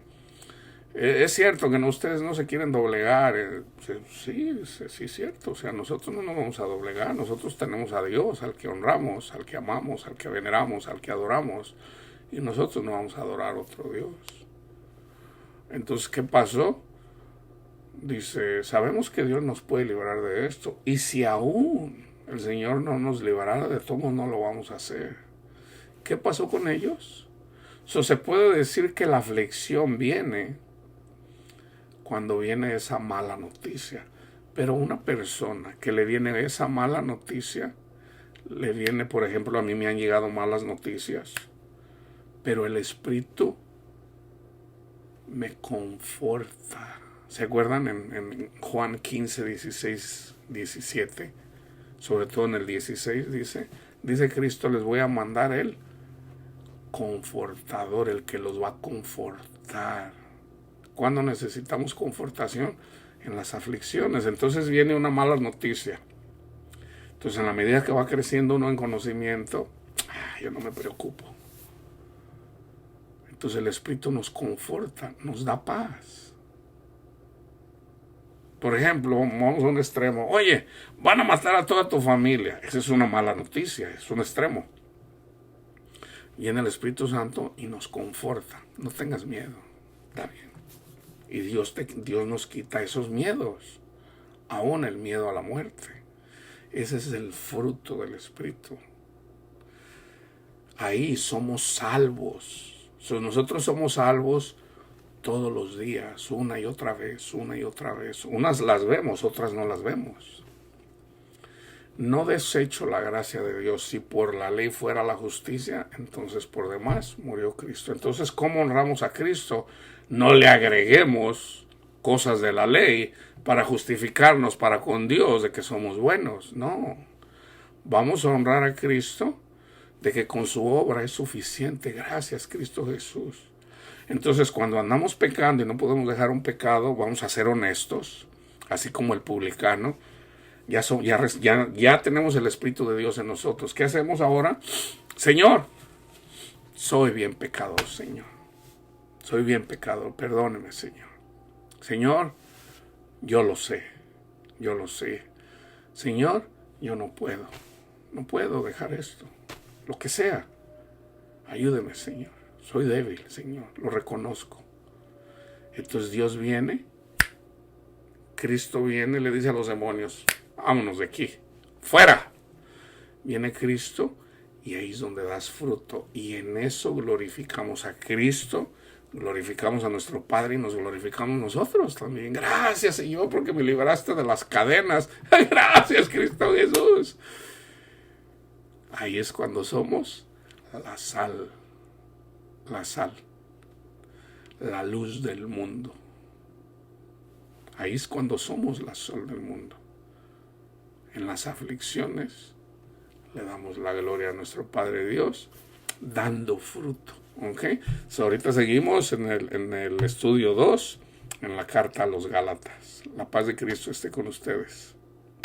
Es cierto que ustedes no se quieren doblegar. Sí, es cierto. O sea, nosotros no nos vamos a doblegar. Nosotros tenemos a Dios, al que honramos, al que amamos, al que veneramos, al que adoramos. Y nosotros no vamos a adorar a otro Dios. Entonces, ¿qué pasó? Dice, sabemos que Dios nos puede librar de esto. Y si aún el Señor no nos librara de todo, no lo vamos a hacer. ¿Qué pasó con ellos? Se puede decir que la aflicción viene cuando viene esa mala noticia. Pero una persona que le viene esa mala noticia, le viene, por ejemplo, a mí me han llegado malas noticias, pero el Espíritu me conforta. ¿Se acuerdan en Juan 15, 16, 17? Sobre todo en el 16 dice Cristo, les voy a mandar el confortador, el que los va a confortar. ¿Cuándo necesitamos confortación? En las aflicciones. Entonces viene una mala noticia. Entonces en la medida que va creciendo uno en conocimiento, yo no me preocupo. Entonces el Espíritu nos conforta, nos da paz. Por ejemplo, vamos a un extremo. Oye, van a matar a toda tu familia. Esa es una mala noticia, es un extremo. Viene el Espíritu Santo y nos conforta. No tengas miedo, está bien. Y Dios nos quita esos miedos, aún el miedo a la muerte. Ese es el fruto del Espíritu. Ahí somos salvos. Nosotros somos salvos todos los días, una y otra vez, una y otra vez. Unas las vemos, otras no las vemos. No desecho la gracia de Dios. Si por la ley fuera la justicia, entonces por demás murió Cristo. Entonces, ¿cómo honramos a Cristo? No le agreguemos cosas de la ley para justificarnos para con Dios de que somos buenos. No. Vamos a honrar a Cristo de que con su obra es suficiente. Gracias, Cristo Jesús. Entonces, cuando andamos pecando y no podemos dejar un pecado, vamos a ser honestos, así como el publicano. Ya tenemos el Espíritu de Dios en nosotros. ¿Qué hacemos ahora? Señor, soy bien pecador, Señor. Soy bien pecador, perdóneme, Señor. Señor, yo lo sé. Señor, yo no puedo dejar esto. Lo que sea, ayúdeme, Señor. Soy débil, Señor, lo reconozco. Entonces Dios viene, Cristo viene y le dice a los demonios, vámonos de aquí, fuera. Viene Cristo y ahí es donde das fruto. Y en eso glorificamos a Cristo, glorificamos a nuestro Padre y nos glorificamos nosotros también. Gracias, Señor, porque me libraste de las cadenas. Gracias, Cristo Jesús. Ahí es cuando somos la sal, la luz del mundo. Ahí es cuando somos la sal del mundo. En las aflicciones le damos la gloria a nuestro Padre Dios, dando fruto. ¿Ok? Ahorita seguimos en el estudio 2, en la carta a los Gálatas. La paz de Cristo esté con ustedes.